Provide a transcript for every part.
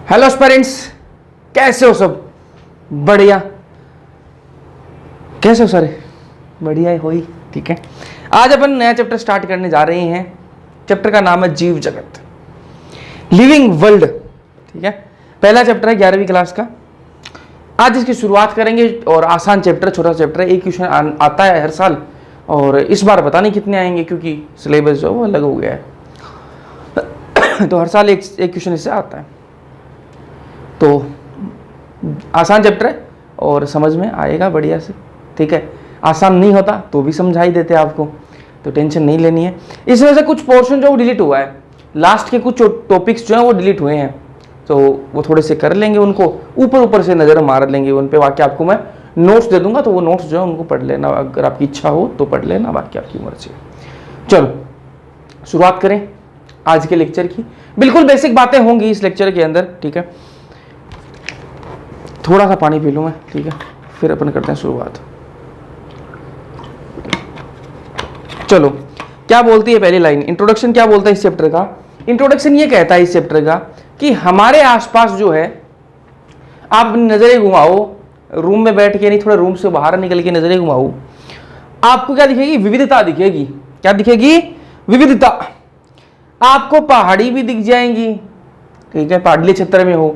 Hello parents, कैसे हो सब? बढ़िया। कैसे हो सारे? बढ़िया ही हो ही, ठीक है। आज अपन नया चैप्टर स्टार्ट करने जा रहे हैं। चैप्टर का नाम है जीव जगत, लिविंग वर्ल्ड, ठीक है। पहला चैप्टर है 11वीं क्लास का। आज इसकी शुरुआत करेंगे और आसान चैप्टर, छोटा चैप्टर है। एक क्वेश्चन आता है हर साल और इस बार पता नहीं कितने आएंगे क्योंकि सिलेबस जो है वो अलग हो गया है। तो हर साल एक क्वेश्चन इससे आता है। तो आसान चैप्टर है और समझ में आएगा बढ़िया से, ठीक है। आसान नहीं होता तो भी समझा ही देते आपको, तो टेंशन नहीं लेनी है। इस वजह से कुछ पोर्शन जो डिलीट हुआ है, लास्ट के कुछ टॉपिक्स जो हैं वो डिलीट हुए हैं, तो वो थोड़े से कर लेंगे, उनको ऊपर ऊपर से नज़र मार लेंगे उन पे। बाकी आपको मैं नोट्स दे दूंगा, तो वो नोट्स जो है उनको पढ़ लेना, अगर आपकी इच्छा हो तो पढ़ लेना, बाकी आपकी मर्जी। चलो शुरुआत करें आज के लेक्चर की। बिल्कुल बेसिक बातें होंगी इस लेक्चर के अंदर, ठीक है। थोड़ा सा पानी पी लूँ मैं, ठीक है, फिर अपन करते हैं शुरुआत। चलो, क्या बोलती है पहली लाइन? इंट्रोडक्शन क्या बोलता है इस चैप्टर का? इंट्रोडक्शन ये कहता है इस चैप्टर का कि हमारे आसपास जो है, आप नजरें घुमाओ, रूम में बैठ के नहीं, थोड़ा रूम से बाहर निकल के नजरें घुमाओ, आपको क्या दिखेगी? विविधता दिखेगी। क्या दिखेगी? विविधता। आपको पहाड़ी भी दिख जाएंगी, ठीक है, पहाड़ी क्षेत्र में हो।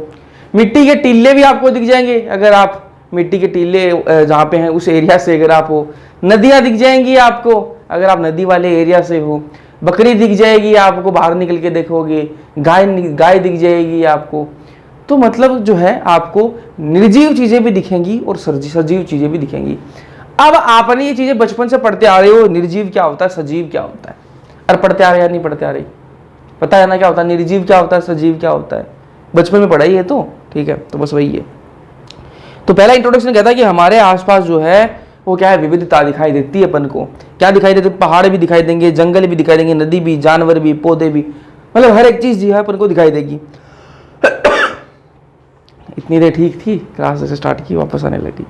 मिट्टी के टीले भी आपको दिख जाएंगे, अगर आप मिट्टी के टीले जहाँ पे हैं उस एरिया से अगर आप हो। नदियाँ दिख जाएंगी आपको, अगर आप नदी वाले एरिया से हो। बकरी दिख जाएगी आपको, बाहर निकल के देखोगे। गाय दिख जाएगी आपको। तो मतलब जो है आपको निर्जीव चीज़ें भी दिखेंगी और सजीव चीज़ें भी दिखेंगी। अब आपने ये चीज़ें बचपन से पढ़ते आ रहे हो, निर्जीव क्या होता है, सजीव क्या होता है, और पढ़ते आ रहे या नहीं पढ़ते आ रहे? पता है ना क्या होता है, निर्जीव क्या होता है, सजीव क्या होता है? बचपन में पढ़ाई है तो, ठीक है, तो बस वही है। तो पहला इंट्रोडक्शन कहता है कि हमारे आसपास जो है वो क्या है? विविधता दिखाई देती है अपन को। क्या दिखाई देती है? पहाड़ भी दिखाई देंगे, जंगल भी दिखाई देंगे, नदी भी, जानवर भी, पौधे भी, मतलब हर एक चीज जो है अपन को दिखाई देगी। इतनी देर ठीक थी, क्लास जैसे स्टार्ट की वापस आने लगी,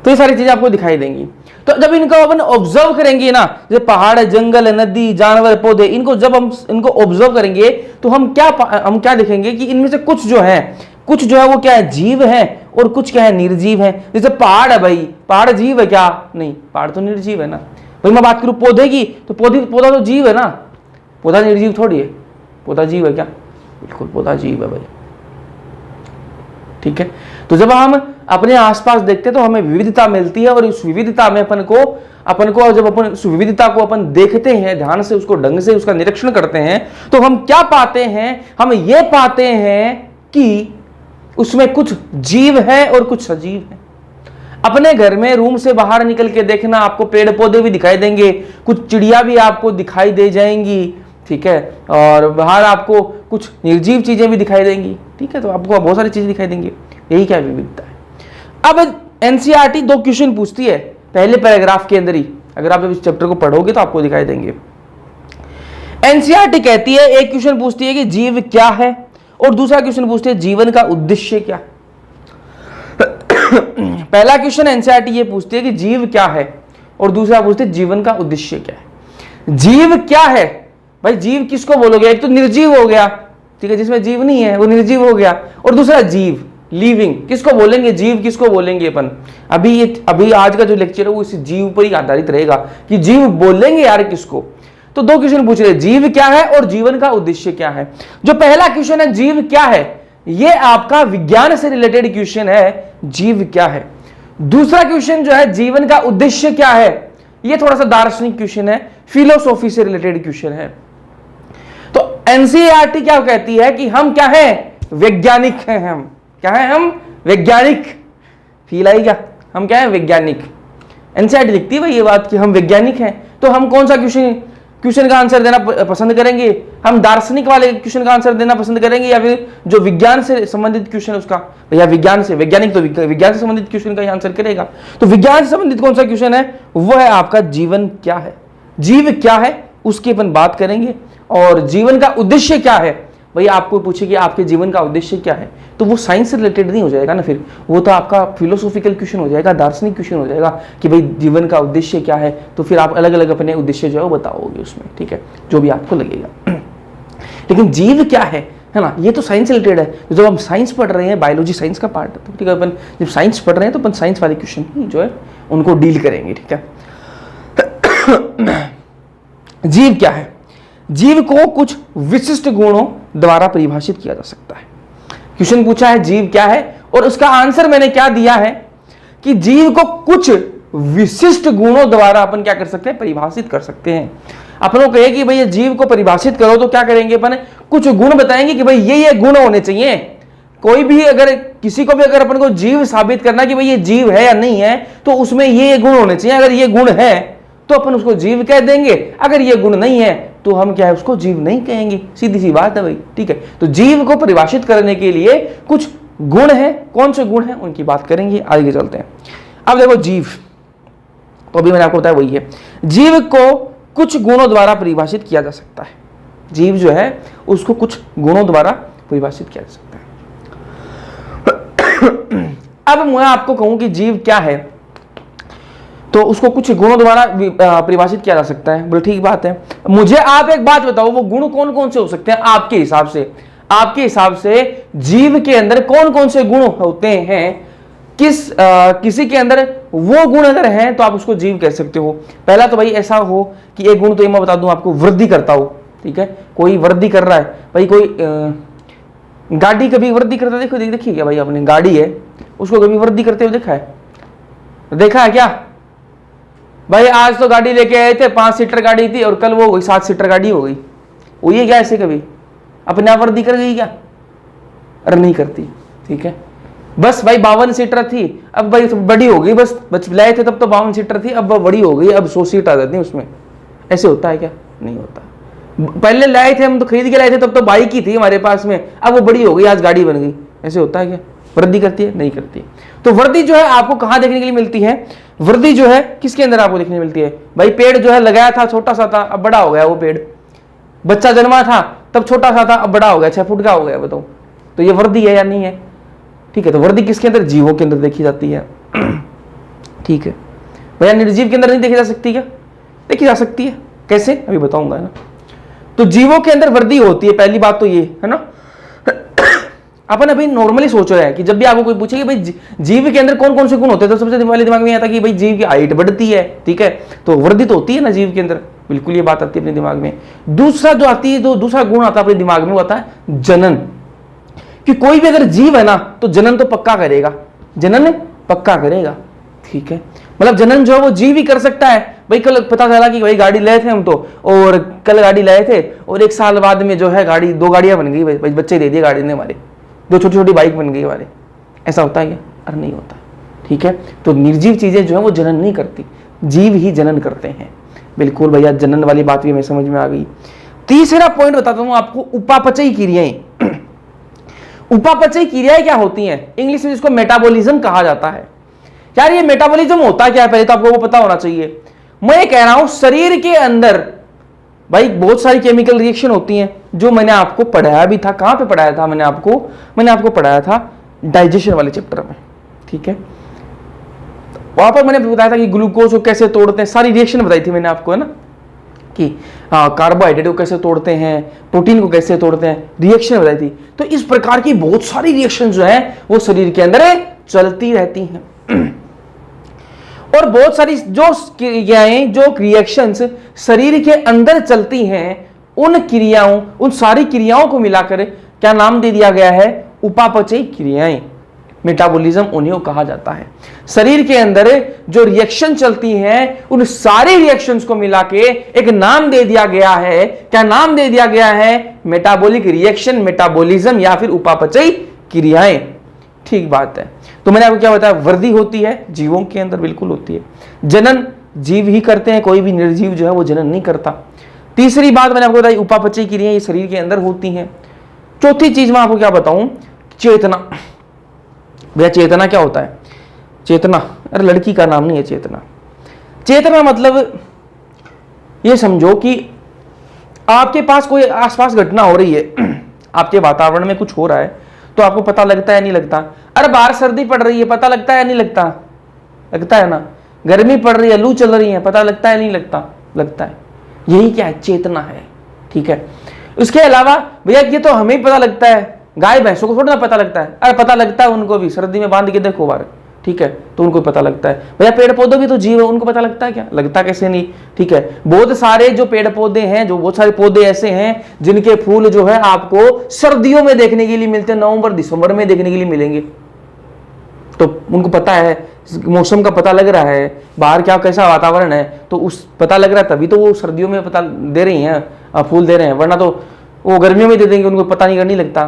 तो ये सारी चीजें आपको दिखाई देंगी। तो जब इनको अपन ऑब्जर्व करेंगे ना, जैसे पहाड़, जंगल, नदी, जानवर, पौधे, इनको जब हम इनको ऑब्जर्व करेंगे तो हम क्या देखेंगे कि इनमें से कुछ जो है वो क्या है? जीव है, और कुछ क्या है? निर्जीव है। जैसे पहाड़ है भाई, पहाड़ जीव है क्या? नहीं, पहाड़ तो निर्जीव है ना। भाई मैं बात करूं पौधे की, तो पौधा तो जीव है ना, पौधा निर्जीव थोड़ी है। पौधा जीव है क्या? बिल्कुल पौधा जीव है भाई, ठीक है। तो जब हम अपने आसपास देखते हैं तो हमें विविधता मिलती है, और उस विविधता में अपन को जब अपन उस विविधता को अपन देखते हैं ध्यान से, उसको ढंग से उसका निरीक्षण करते हैं, तो हम क्या पाते हैं? हम ये पाते हैं कि उसमें कुछ जीव है और कुछ सजीव है। अपने घर में रूम से बाहर निकल के देखना, आपको पेड़ पौधे भी दिखाई देंगे, कुछ चिड़िया भी आपको दिखाई दे जाएंगी, ठीक है, और बाहर आपको कुछ निर्जीव चीजें भी दिखाई देंगी, ठीक है। तो आपको बहुत सारी चीजें दिखाई देंगी। यही क्या विविधता है। अब एनसीईआरटी 2 क्वेश्चन पूछती है पहले पैराग्राफ के अंदर ही, अगर आप इस चैप्टर को पढ़ोगे तो आपको दिखाई देंगे। एनसीईआरटी कहती है, एक क्वेश्चन पूछती है कि जीव क्या है, और दूसरा क्वेश्चन पूछते हैं जीवन का उद्देश्य क्या। पहला क्वेश्चन एनसीईआरटी ये पूछती है कि जीव क्या है, और दूसरा पूछते हैं जीवन का उद्देश्य क्या है। जीव क्या है भाई? जीव किसको बोलोगे? एक तो निर्जीव हो गया, ठीक है, जिसमें जीव नहीं है वो निर्जीव हो गया, और दूसरा जीव, लिविंग, किसको बोलेंगे? जीव किसको बोलेंगे अपन? अभी आज का जो लेक्चर है वो इसी जीव पर ही आधारित रहेगा कि जीव बोलेंगे यार किसको। तो 2 क्वेश्चन पूछ रहे, जीव क्या है और जीवन का उद्देश्य क्या है। जो पहला क्वेश्चन है जीव क्या है, ये आपका विज्ञान से रिलेटेड क्वेश्चन है, जीव क्या है। दूसरा क्वेश्चन जो है जीवन का उद्देश्य क्या है, ये थोड़ा सा दार्शनिक क्वेश्चन है, फिलोसॉफी से रिलेटेड क्वेश्चन है। तो एनसीईआरटी क्या कहती है कि हम क्या है? वैज्ञानिक हैं। हम क्या है? हम वैज्ञानिक। फील आई क्या? हम क्या है? वैज्ञानिक। एनसीईआरटी लिखती है भाई ये बात कि हम वैज्ञानिक हैं। तो हम कौन सा क्वेश्चन का आंसर देना पसंद करेंगे? हम दार्शनिक वाले क्वेश्चन का आंसर देना पसंद करेंगे, या फिर जो विज्ञान से संबंधित क्वेश्चन उसका? भैया विज्ञान से, वैज्ञानिक तो विज्ञान से संबंधित क्वेश्चन का ही आंसर करेगा। तो विज्ञान से संबंधित कौन सा क्वेश्चन है? वो है आपका जीवन क्या है। जीव क्या है उसकी अपन बात करेंगे, और जीवन का उद्देश्य क्या है। भाई आपको पूछे कि आपके जीवन का उद्देश्य क्या है, तो वो साइंस से रिलेटेड नहीं हो जाएगा ना, फिर वो तो आपका फिलोसॉफिकल क्वेश्चन हो जाएगा, दार्शनिक क्वेश्चन हो जाएगा कि भाई जीवन का उद्देश्य क्या है। तो फिर आप अलग अलग अपने उद्देश्य जो है वो बताओगे उसमें, ठीक है, जो भी आपको लगेगा। लेकिन जीव क्या है, है ना। ये तो साइंस से रिलेटेड है। जब हम साइंस पढ़ रहे हैं, बायोलॉजी साइंस का पार्ट है, तो ठीक है, अपन जब साइंस पढ़ रहे हैं तो अपन साइंस वाले क्वेश्चन ही जो है उनको डील करेंगे, ठीक है। जीव क्या है? जीव को कुछ विशिष्ट गुणों द्वारा परिभाषित किया जा सकता है। क्वेश्चन पूछा है जीव क्या है, और उसका आंसर मैंने क्या दिया है कि जीव को कुछ विशिष्ट गुणों द्वारा अपन क्या कर सकते हैं, परिभाषित कर सकते हैं। अपन को कहे कि भाई ये जीव को परिभाषित करो, तो क्या करेंगे अपन, कुछ गुण बताएंगे कि भाई ये गुण होने चाहिए। कोई भी अगर किसी को भी अगर अपन को जीव साबित करना कि भाई ये जीव है या नहीं है, तो उसमें ये गुण होने चाहिए। अगर ये गुण है तो अपन उसको जीव कह देंगे, अगर ये गुण नहीं है तो हम क्या है, उसको जीव नहीं कहेंगे। सीधी सी बात है भाई, ठीक है। तो जीव को परिभाषित करने के लिए कुछ गुण है, कौन से गुण है उनकी बात करेंगे, आगे चलते हैं। अब देखो जीव, तो अभी मैंने आपको बताया वही है, जीव को कुछ गुणों द्वारा परिभाषित किया जा सकता है। जीव जो है उसको कुछ गुणों द्वारा परिभाषित किया जा सकता है। अब मैं आपको कहूं कि जीव क्या है, तो उसको कुछ गुणों द्वारा परिभाषित किया जा सकता है। बोले ठीक बात है, मुझे आप एक बात बताओ, वो गुण कौन कौन से हो सकते हैं आपके हिसाब से? आपके हिसाब से जीव के अंदर कौन कौन से गुण होते हैं? किसी के अंदर वो गुण अगर हैं तो आप उसको जीव कह सकते हो। पहला तो भाई ऐसा हो कि एक गुण तो ये मैं बता दूं आपको, वृद्धि करता हो, ठीक है। कोई वृद्धि कर रहा है भाई, कोई गाड़ी कभी वृद्धि करता देखो, देखिए क्या भाई, आपने गाड़ी है उसको कभी वृद्धि करते हुए देखा है? देखा है क्या भाई? आज तो गाड़ी लेके आए थे, 5 सीटर गाड़ी थी और कल वो हो गई 7 सीटर गाड़ी हो गई। हुई है क्या ऐसे कभी? अपने आप वृद्धि कर गई क्या? अरे नहीं करती, ठीक है। बस भाई 52 सीटर थी, अब भाई बड़ी हो गई, बस लाए थे तब तो 52 सीटर थी, अब बड़ी हो गई, अब 100 सीट आ जाती है उसमें। ऐसे होता है क्या? नहीं होता। पहले लाए थे हम तो खरीद के लाए थे, तब तो बाइक ही थी हमारे पास में, अब वो बड़ी हो गई, आज गाड़ी बन गई। ऐसे होता है क्या? वृद्धि करती है? नहीं करती। तो वृद्धि जो है आपको कहां देखने के लिए मिलती है? वृद्धि जो है किसके अंदर आपको देखने मिलती है? भाई पेड़ जो है लगाया था छोटा सा था, अब बड़ा हो गया वो पेड़। बच्चा जन्मा था तब छोटा सा था, अब बड़ा हो गया, 6 फुट का हो गया। बताओ तो ये वृद्धि है या नहीं है? ठीक है। तो वृद्धि किसके अंदर? जीवों के अंदर देखी जाती है, ठीक है भैया। निर्जीव के अंदर नहीं देखी जा सकती क्या? देखी जा सकती है। कैसे? अभी बताऊंगा ना। तो जीवों के अंदर वृद्धि होती है, पहली बात तो ये है ना। अपन अभी नॉर्मली सोच रहे हैं कि जब भी आपको कोई पूछे कि भाई जीव के अंदर कौन कौन से गुण होते हैं, तो सबसे पहले दिमाग में आता है कि भाई जीव की हाइट बढ़ती है, ठीक है। तो वृद्धि तो होती है ना जीव के अंदर, बिल्कुल ये बात आती है अपने दिमाग में। दूसरा जो आती है, जो दूसरा गुण आता है अपने दिमाग में, वो आता है जनन। कि कोई भी अगर जीव है ना तो जनन तो पक्का करेगा, जनन पक्का करेगा, ठीक है। मतलब जनन जो है वो जीव ही कर सकता है। भाई कल पता चला कि भाई गाड़ी लाए थे हम तो, और कल गाड़ी लाए थे और 1 साल बाद में जो है गाड़ी 2 गाड़ियां बन गई, भाई बच्चे दे दिए गाड़ी ने हमारे, 2 छोटी छोटी बाइक बन गई हमारे। ऐसा होता है क्या? अरे नहीं होता, ठीक है। तो निर्जीव चीजें जो है वो जनन नहीं करती, जीव ही जनन करते हैं। बिल्कुल भैया, जनन वाली बात भी हमें समझ में आ गई। तीसरा पॉइंट बताता हूं आपको, उपापचयी क्रियाएं। उपापचयी क्रियाएं क्या होती हैं? इंग्लिश में जिसको मेटाबॉलिज्म कहा जाता है। यार ये मेटाबॉलिज्म होता क्या है, पहले तो आपको वो पता होना चाहिए। मैं ये कह रहा हूं शरीर के अंदर भाई बहुत सारी केमिकल रिएक्शन होती हैं, जो मैंने आपको पढ़ाया भी था। कहां पे पढ़ाया था मैंने आपको पढ़ाया था डाइजेशन वाले चैप्टर में, ठीक है। वहां पर मैंने बताया था कि ग्लूकोज को कैसे तोड़ते हैं, सारी रिएक्शन बताई थी मैंने आपको, है ना, कि कार्बोहाइड्रेट को कैसे तोड़ते हैं, प्रोटीन को कैसे तोड़ते हैं, रिएक्शन बताई थी। तो इस प्रकार की बहुत सारी रिएक्शन जो है वो शरीर के अंदर चलती रहती हैं। और बहुत सारी जो क्रियाएं, जो रिएक्शंस शरीर के अंदर चलती हैं, उन सारी क्रियाओं को मिलाकर क्या नाम दे दिया गया है? उपापचयी क्रियाएं। मेटाबॉलिज्म उन्हीं को कहा जाता है। शरीर के अंदर जो रिएक्शन चलती हैं, उन सारी रिएक्शंस को मिला के एक नाम दे दिया गया है। क्या नाम दे दिया गया है? मेटाबॉलिक रिएक्शन, मेटाबॉलिज्म या फिर उपापचयी क्रियाएं। ठीक बात है। तो मैंने आपको क्या बताया? वृद्धि होती है जीवों के अंदर, बिल्कुल होती है। जनन जीव ही करते हैं, कोई भी निर्जीव जो है वो जनन नहीं करता। तीसरी बात मैंने आपको बताई, उपापचयी क्रियाएं ये शरीर के अंदर होती हैं। चौथी चीज मैं आपको क्या बताऊं? चेतना। भैया चेतना क्या होता है? चेतना, अरे लड़की का नाम नहीं है चेतना। चेतना मतलब ये समझो कि आपके पास कोई आसपास घटना हो रही है, आपके वातावरण में कुछ हो रहा है, तो आपको पता लगता है नहीं लगता? अरे बाहर सर्दी पड़ रही है, पता लगता है नहीं लगता? लगता है ना। गर्मी पड़ रही है, लू चल रही है, पता लगता है नहीं लगता? लगता है। यही क्या है? चेतना है, ठीक है। उसके अलावा भैया ये तो हमें ही पता लगता है, गाय भैंसों को थोड़ा ना पता लगता है। अरे पता लगता है उनको भी, सर्दी में बांध के देखो बार, ठीक है, तो उनको पता लगता है। भैया पेड़ पौधों भी तो जीव है, उनको पता लगता है क्या? लगता कैसे नहीं, ठीक है। बहुत सारे जो पेड़ पौधे हैं, जो बहुत सारे पौधे ऐसे हैं जिनके फूल जो है आपको सर्दियों में देखने के लिए मिलते हैं, नवंबर दिसंबर में देखने के लिए मिलेंगे। तो उनको पता है, मौसम का पता लग रहा है, बाहर क्या कैसा वातावरण है, तो उस पता लग रहा है, तभी तो वो सर्दियों में पता दे रही हैं, फूल दे रहे हैं, वरना तो वो गर्मियों में दे देंगे, उनको पता नहीं लगता।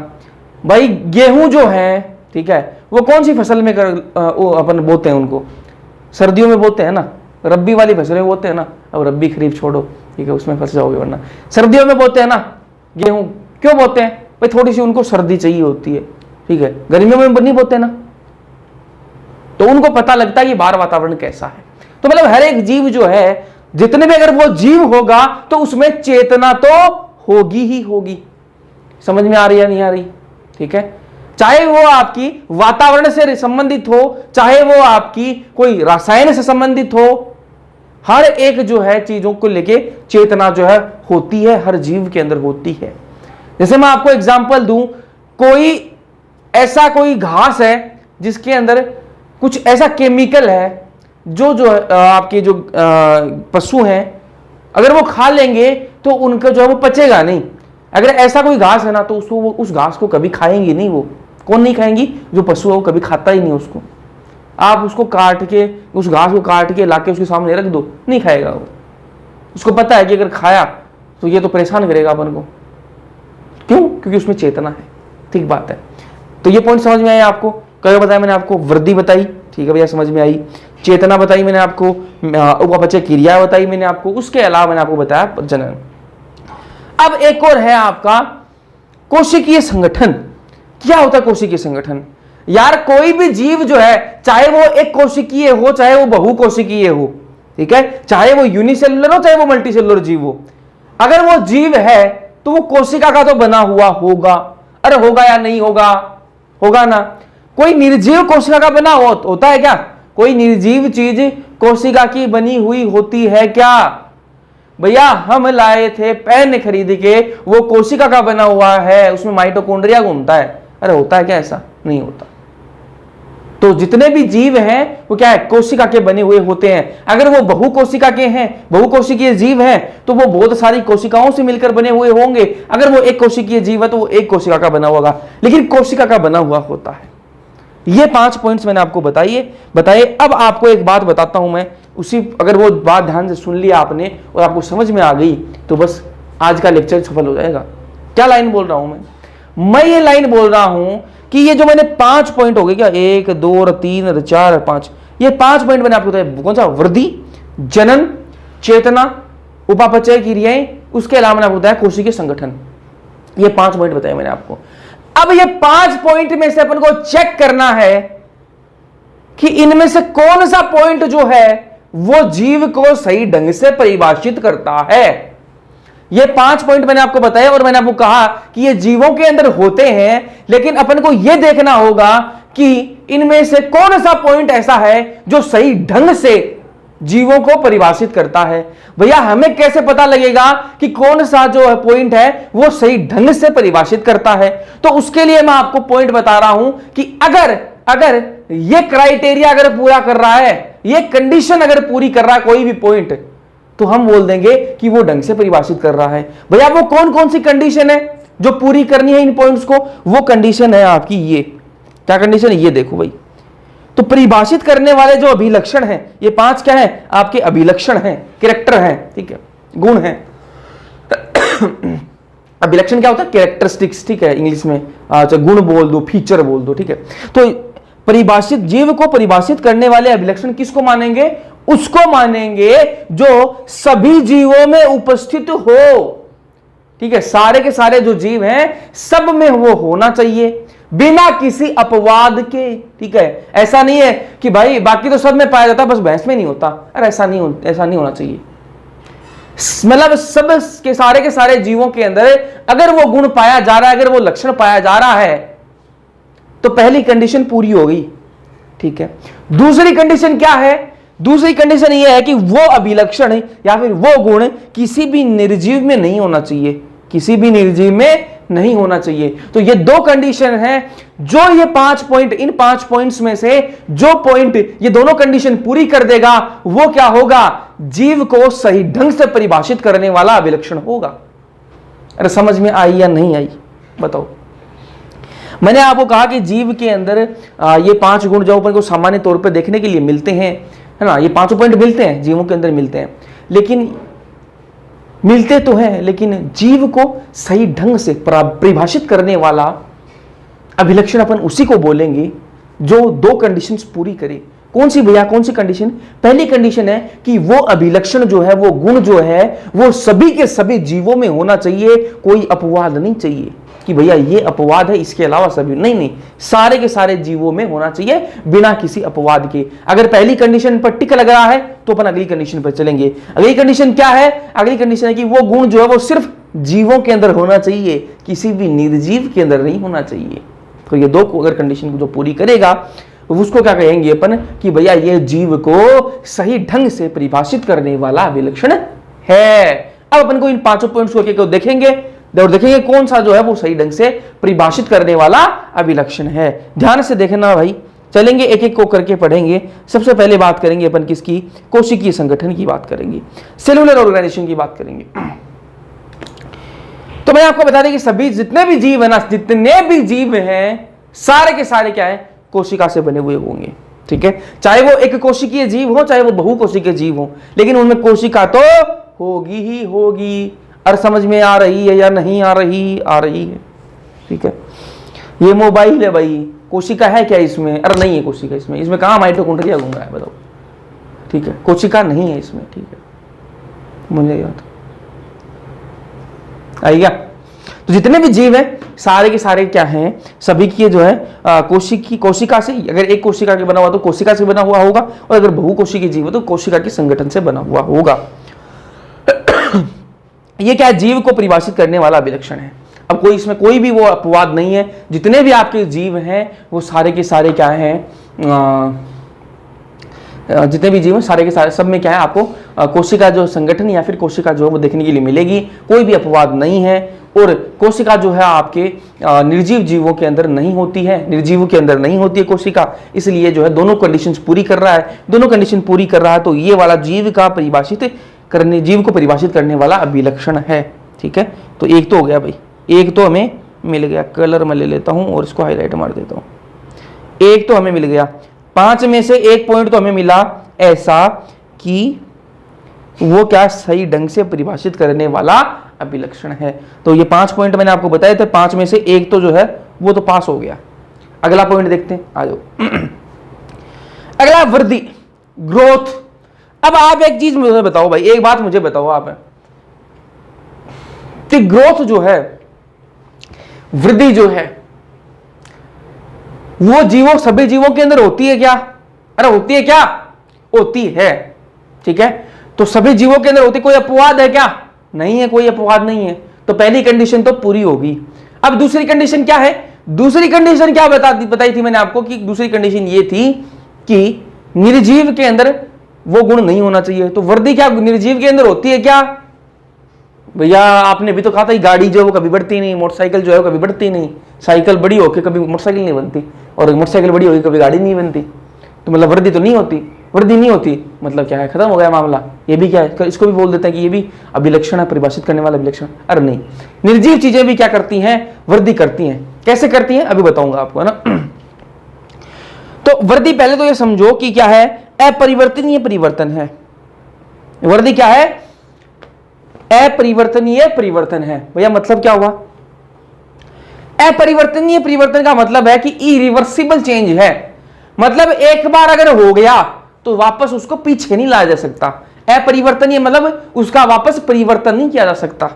भाई गेहूं जो है, ठीक है, वो कौन सी फसल में वो अपन बोते हैं, उनको सर्दियों में बोते हैं ना, रब्बी वाली फसलें बोते हैं ना। अब रब्बी खरीफ छोड़ो, ठीक है, उसमें फंस जाओगे, वरना सर्दियों में बोते हैं ना गेहूं। क्यों बोते हैं भाई? थोड़ी सी उनको सर्दी चाहिए होती है, ठीक है, गर्मियों में नहीं बोते ना, तो उनको पता लगता है कि बाहर वातावरण कैसा है। तो मतलब हर एक जीव जो है, जितने भी अगर वो जीव होगा तो उसमें चेतना तो होगी ही होगी। समझ में आ रही है नहीं आ रही? ठीक है, चाहे वो आपकी वातावरण से संबंधित हो, चाहे वो आपकी कोई रसायन से संबंधित हो, हर एक जो है चीजों को लेके चेतना जो है होती है, हर जीव के अंदर होती है। जैसे मैं आपको एग्जांपल दूं, कोई ऐसा कोई घास है जिसके अंदर कुछ ऐसा केमिकल है जो आपके जो पशु हैं अगर वो खा लेंगे तो उनका जो है वो पचेगा नहीं। अगर ऐसा कोई घास है ना तो उसको उस घास को कभी खाएंगे नहीं। वो कौन नहीं खाएंगी? जो पशु है वो कभी खाता ही नहीं उसको। आप उसको काट के, उस घास को काट के लाके उसके सामने रख दो, नहीं खाएगा वो। उसको पता है कि अगर खाया तो ये तो परेशान करेगा अपन को। क्यों? क्योंकि उसमें चेतना है। ठीक बात है। तो ये पॉइंट समझ में आया आपको? क्या बताया मैंने आपको? वृद्धि बताई, ठीक है भैया, समझ में आई। चेतना बताई मैंने आपको, उपापचय क्रिया बताई मैंने आपको, उसके अलावा मैंने आपको बताया जनन। अब एक और है आपका कोशिकीय संगठन। क्या होता है कोशिकीय संगठन? यार कोई भी जीव जो है, चाहे वो एक कोशिकीय हो चाहे वो बहुकोशिकीय हो, ठीक है, चाहे वो यूनिसेलुलर हो चाहे वो मल्टीसेलुलर जीव हो, अगर वो जीव है तो वो कोशिका का तो बना हुआ होगा। अरे होगा या नहीं होगा? होगा ना। कोई निर्जीव कोशिका का बना होता है क्या? कोई निर्जीव चीज कोशिका की बनी हुई होती है क्या? भैया हम लाए थे पेन खरीद के, वो कोशिका का बना हुआ है, उसमें माइटोकॉन्ड्रिया घूमता है। अरे होता है क्या ऐसा? नहीं होता। तो जितने भी जीव हैं वो क्या है? कोशिका के बने हुए होते हैं। अगर वो बहुकोशिका के हैं, बहुकोशिकीय जीव हैं, तो वो बहुत सारी कोशिकाओं से मिलकर बने हुए होंगे। अगर वो एक कोशिकीय जीव है तो वो एक कोशिका का बना होगा, लेकिन कोशिका का बना हुआ होता है। ये 5 पॉइंट्स मैंने आपको बताए। अब आपको एक बात बताता हूं मैं, उसी अगर वो बात ध्यान से सुन लिया आपने और आपको समझ में आ गई तो बस आज का लेक्चर सफल हो जाएगा। क्या लाइन बोल रहा हूं मैं ये लाइन बोल रहा हूं कि ये जो मैंने 5 पॉइंट हो गए, क्या 1 2 3 4 5, ये 5 पॉइंट मैंने आपको बताया। कौन सा? वृद्धि, जनन, चेतना, उपापचय क्रियाएं, उसके अलावा मैंने आपको बताया कोशिकीय संगठन। ये 5 पॉइंट बताए मैंने आपको। अब ये 5 पॉइंट में से अपन को चेक करना है कि इनमें से कौन सा पॉइंट जो है वो जीव को सही ढंग से परिभाषित करता है। ये 5 पॉइंट मैंने आपको बताया और मैंने आपको कहा कि ये जीवों के अंदर होते हैं, लेकिन अपन को यह देखना होगा कि इनमें से कौन सा पॉइंट ऐसा है जो सही ढंग से जीवों को परिभाषित करता है। भैया हमें कैसे पता लगेगा कि कौन सा जो पॉइंट है वो सही ढंग से परिभाषित करता है? तो उसके लिए मैं आपको पॉइंट बता रहा हूं कि अगर ये क्राइटेरिया अगर पूरा कर रहा है, ये कंडीशन अगर पूरी कर रहा है कोई भी पॉइंट, तो हम बोल देंगे कि वो ढंग से परिभाषित कर रहा है। भैया वो कौन कौन सी कंडीशन है जो पूरी करनी है इन पॉइंट्स को? वो कंडीशन है आपकी ये। क्या कंडीशन है? ये देखो भाई। तो परिभाषित करने वाले जो अभिलक्षण हैं, ये 5 क्या है? आपके अभिलक्षण हैं, कैरेक्टर हैं, ठीक है, गुण हैं। अभिलक्षण क्या होता है? कैरेक्टरिस्टिक्स, ठीक है, इंग्लिश में गुण बोल दो, फीचर बोल दो, ठीक है। तो परिभाषित जीव को परिभाषित करने वाले अभिलक्षण किसको मानेंगे? उसको मानेंगे जो सभी जीवों में उपस्थित हो, ठीक है। सारे के सारे जो जीव हैं सब में वो होना चाहिए, बिना किसी अपवाद के, ठीक है। ऐसा नहीं है कि भाई बाकी तो सब में पाया जाता बस भैंस में नहीं होता। अरे ऐसा नहीं होना चाहिए। मतलब सब के सारे जीवों के अंदर अगर वो गुण पाया जा रहा है, अगर वो लक्षण पाया जा रहा है, तो पहली कंडीशन पूरी हो गई, ठीक है। दूसरी कंडीशन क्या है? दूसरी कंडीशन यह है कि वो अभिलक्षण या फिर वो गुण किसी भी निर्जीव में नहीं होना चाहिए। किसी भी निर्जीव में नहीं होना चाहिए। तो ये दो कंडीशन है, जो ये 5 पॉइंट, इन 5 पॉइंट्स में से जो पॉइंट ये दोनों कंडीशन पूरी कर देगा वो क्या होगा, जीव को सही ढंग से परिभाषित करने वाला अभिलक्षण होगा। अरे समझ में आई या नहीं आई बताओ। मैंने आपको कहा कि जीव के अंदर ये 5 गुण जो अपन को सामान्य तौर पर देखने के लिए मिलते हैं, है ना, ये 5 पॉइंट मिलते हैं, जीवों के अंदर मिलते हैं, लेकिन मिलते तो हैं, लेकिन जीव को सही ढंग से परिभाषित करने वाला अभिलक्षण अपन उसी को बोलेंगे जो 2 कंडीशंस पूरी करे। कौन सी भैया, कौन सी कंडीशन? पहली कंडीशन है कि वो अभिलक्षण जो है, वो गुण जो है, वो सभी के सभी जीवों में होना चाहिए, कोई अपवाद नहीं चाहिए कि भैया ये अपवाद है इसके अलावा सभी नहीं, सारे के सारे जीवों में होना चाहिए बिना किसी अपवाद के। अगर पहली कंडीशन पर टिक लग रहा है तो अपन अगली कंडीशन पर चलेंगे। अगली कंडीशन क्या है? अगली कंडीशन है कि वो गुण जो है वो सिर्फ जीवों के अंदर होना चाहिए, किसी भी निर्जीव के अंदर नहीं होना चाहिए। तो ये 2 अगर कंडीशन जो पूरी करेगा उसको क्या कहेंगे अपन कि भैया ये जीव को सही ढंग से परिभाषित करने वाला अभिलक्षण है। अब अपन को इन 5 पॉइंट्स को देखेंगे और देखेंगे कौन सा जो है वो सही ढंग से परिभाषित करने वाला अभिलक्षण है। ध्यान से देखना भाई, चलेंगे एक एक को करके पढ़ेंगे। सबसे पहले बात करेंगे अपन किसकी? कोशिकीय संगठन की बात करेंगे, सेलुलर ऑर्गेनाइजेशन की बात करेंगे। तो मैं आपको बता दें कि सभी जितने भी जीव है ना, जितने भी जीव हैं सारे के सारे क्या है? कोशिका से बने हुए होंगे। ठीक है, चाहे वो एक कोशिकीय जीव हो चाहे वो बहुकोशिकीय जीव हो, लेकिन उनमें कोशिका तो होगी ही होगी। और समझ में आ रही है या नहीं आ रही? आ रही है। ठीक है, ये मोबाइल है भाई, कोशिका है क्या इसमें? अरे नहीं है कोशिका इसमें, इसमें कहां माइटोकॉन्ड्रिया घूम रहा है बताओ। ठीक है, कोशिका नहीं है इसमें। ठीक है, मुझे याद आई क्या? तो जितने भी जीव हैं सारे के सारे क्या हैं? सभी की जो है कोशिका से, अगर एक कोशिका के बना हुआ तो कोशिका से बना हुआ होगा, और अगर बहुकोशिकीय जीव है तो कोशिका के संगठन से बना हुआ होगा। ये क्या है? जीव को परिभाषित करने वाला अभिलक्षण है। अब कोई इसमें कोई भी वो अपवाद नहीं है, जितने भी आपके जीव हैं वो सारे के सारे क्या हैं? जितने भी जीव हैं सारे के सारे सब में क्या है? आपको कोशिका जो संगठन या फिर कोशिका जो है वो देखने के लिए मिलेगी, कोई भी अपवाद नहीं है। और कोशिका जो है आपके निर्जीव जीवों के अंदर नहीं होती है, निर्जीवों के अंदर नहीं होती है कोशिका, इसलिए जो है दोनों कंडीशंस पूरी कर रहा है। दोनों कंडीशन पूरी कर रहा है तो ये वाला जीव को परिभाषित करने वाला अभिलक्षण है। ठीक है, तो एक तो हो गया भाई, एक तो हमें मिल गया। कलर मैं ले लेता हूं और इसको हाईलाइट मार देता हूं। एक तो हमें मिल गया, 5 में से एक पॉइंट तो हमें मिला ऐसा कि वो क्या सही ढंग से परिभाषित करने वाला अभिलक्षण है। तो ये 5 पॉइंट मैंने आपको बताए थे, 5 में से एक तो जो है वो तो पास हो गया। अगला पॉइंट देखते हैं, आ जाओ। अगला वृद्धि, ग्रोथ। अब आप एक चीज मुझे बताओ भाई, एक बात मुझे बताओ आप कि ग्रोथ जो है, वृद्धि जो है, वो जीवों सभी जीवों के अंदर होती है क्या? अरे होती है क्या? होती है। ठीक है, तो सभी जीवों के अंदर होती, कोई अपवाद है क्या? नहीं है, कोई अपवाद नहीं है। तो पहली कंडीशन तो पूरी होगी। अब दूसरी कंडीशन क्या है? दूसरी कंडीशन क्या बताई थी मैंने आपको कि दूसरी कंडीशन ये थी कि निर्जीव के अंदर वो गुण नहीं होना चाहिए। तो वृद्धि क्या निर्जीव के अंदर होती है क्या? भैया आपने भी तो कहा था गाड़ी जो है वो कभी बढ़ती नहीं, मोटरसाइकिल जो है वो कभी बढ़ती नहीं, साइकिल बड़ी होकर कभी मोटरसाइकिल नहीं बनती, और मोटरसाइकिल बड़ी होगी कभी गाड़ी नहीं बनती। तो मतलब वृद्धि तो नहीं होती, वृद्धि नहीं होती मतलब क्या है? खत्म हो गया मामला। ये भी क्या है? इसको भी बोल देते हैं कि ये भी अभिलक्षण है, परिभाषित करने वाला अभिलक्षण। अरे नहीं, निर्जीव चीजें भी क्या करती हैं? वृद्धि करती हैं। कैसे करती हैं अभी बताऊंगा आपको, है ना। तो वृद्धि पहले तो ये समझो कि क्या है? अपरिवर्तनीय परिवर्तन है। वृद्धि क्या है? अपरिवर्तनीय परिवर्तन है। भैया मतलब क्या हुआ? अपरिवर्तनीय परिवर्तन का मतलब है कि इरिवर्सिबल चेंज है, मतलब एक बार अगर हो गया तो वापस उसको पीछे नहीं लाया जा सकता। अपरिवर्तनीय मतलब उसका वापस परिवर्तन नहीं किया जा सकता।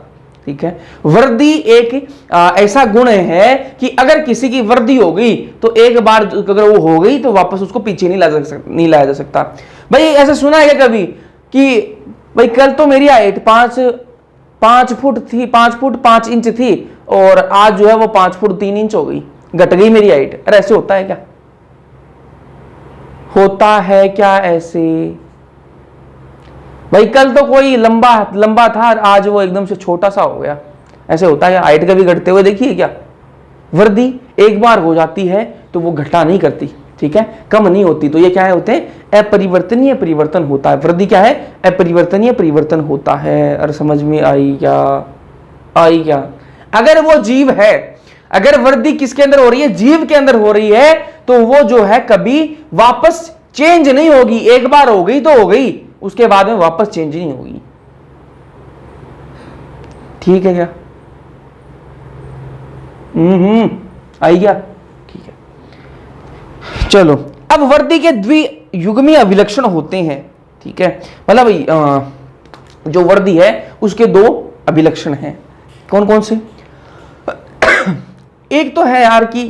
ठीक है, वृद्धि एक ऐसा गुण है कि अगर किसी की वृद्धि हो गई तो एक बार अगर वो हो गई तो वापस उसको पीछे नहीं लाया जा सकता। भाई ऐसा सुना है क्या कभी कि भाई कल तो मेरी हाइट 5 फुट थी, 5 फुट 5 इंच थी, और आज जो है वो 5 फुट 3 इंच हो गई, घट गई मेरी हाइट। अरे ऐसे होता है क्या? होता है क्या ऐसे? भाई कल तो कोई लंबा था, आज वो एकदम से छोटा सा हो गया। ऐसे होता है, हाइट कभी घटते हुए देखिए क्या? वृद्धि एक बार हो जाती है तो वो घटा नहीं करती, ठीक है, कम नहीं होती। तो ये क्या है होते हैं? अपरिवर्तनीय परिवर्तन होता है। वृद्धि क्या है? अपरिवर्तनीय परिवर्तन होता है। और समझ में आई क्या? आई क्या? अगर वो जीव है, अगर वृद्धि किसके अंदर हो रही है? जीव के अंदर हो रही है, तो वो जो है कभी वापस चेंज नहीं होगी। एक बार हो गई तो हो गई, उसके बाद में वापस चेंज नहीं होगी। ठीक है क्या? आई क्या? ठीक है, चलो अब वृद्धि के द्वियुग्मीय अभिलक्षण होते हैं, ठीक है, मतलब जो वृद्धि है उसके दो अभिलक्षण हैं। कौन कौन से? एक तो है यार कि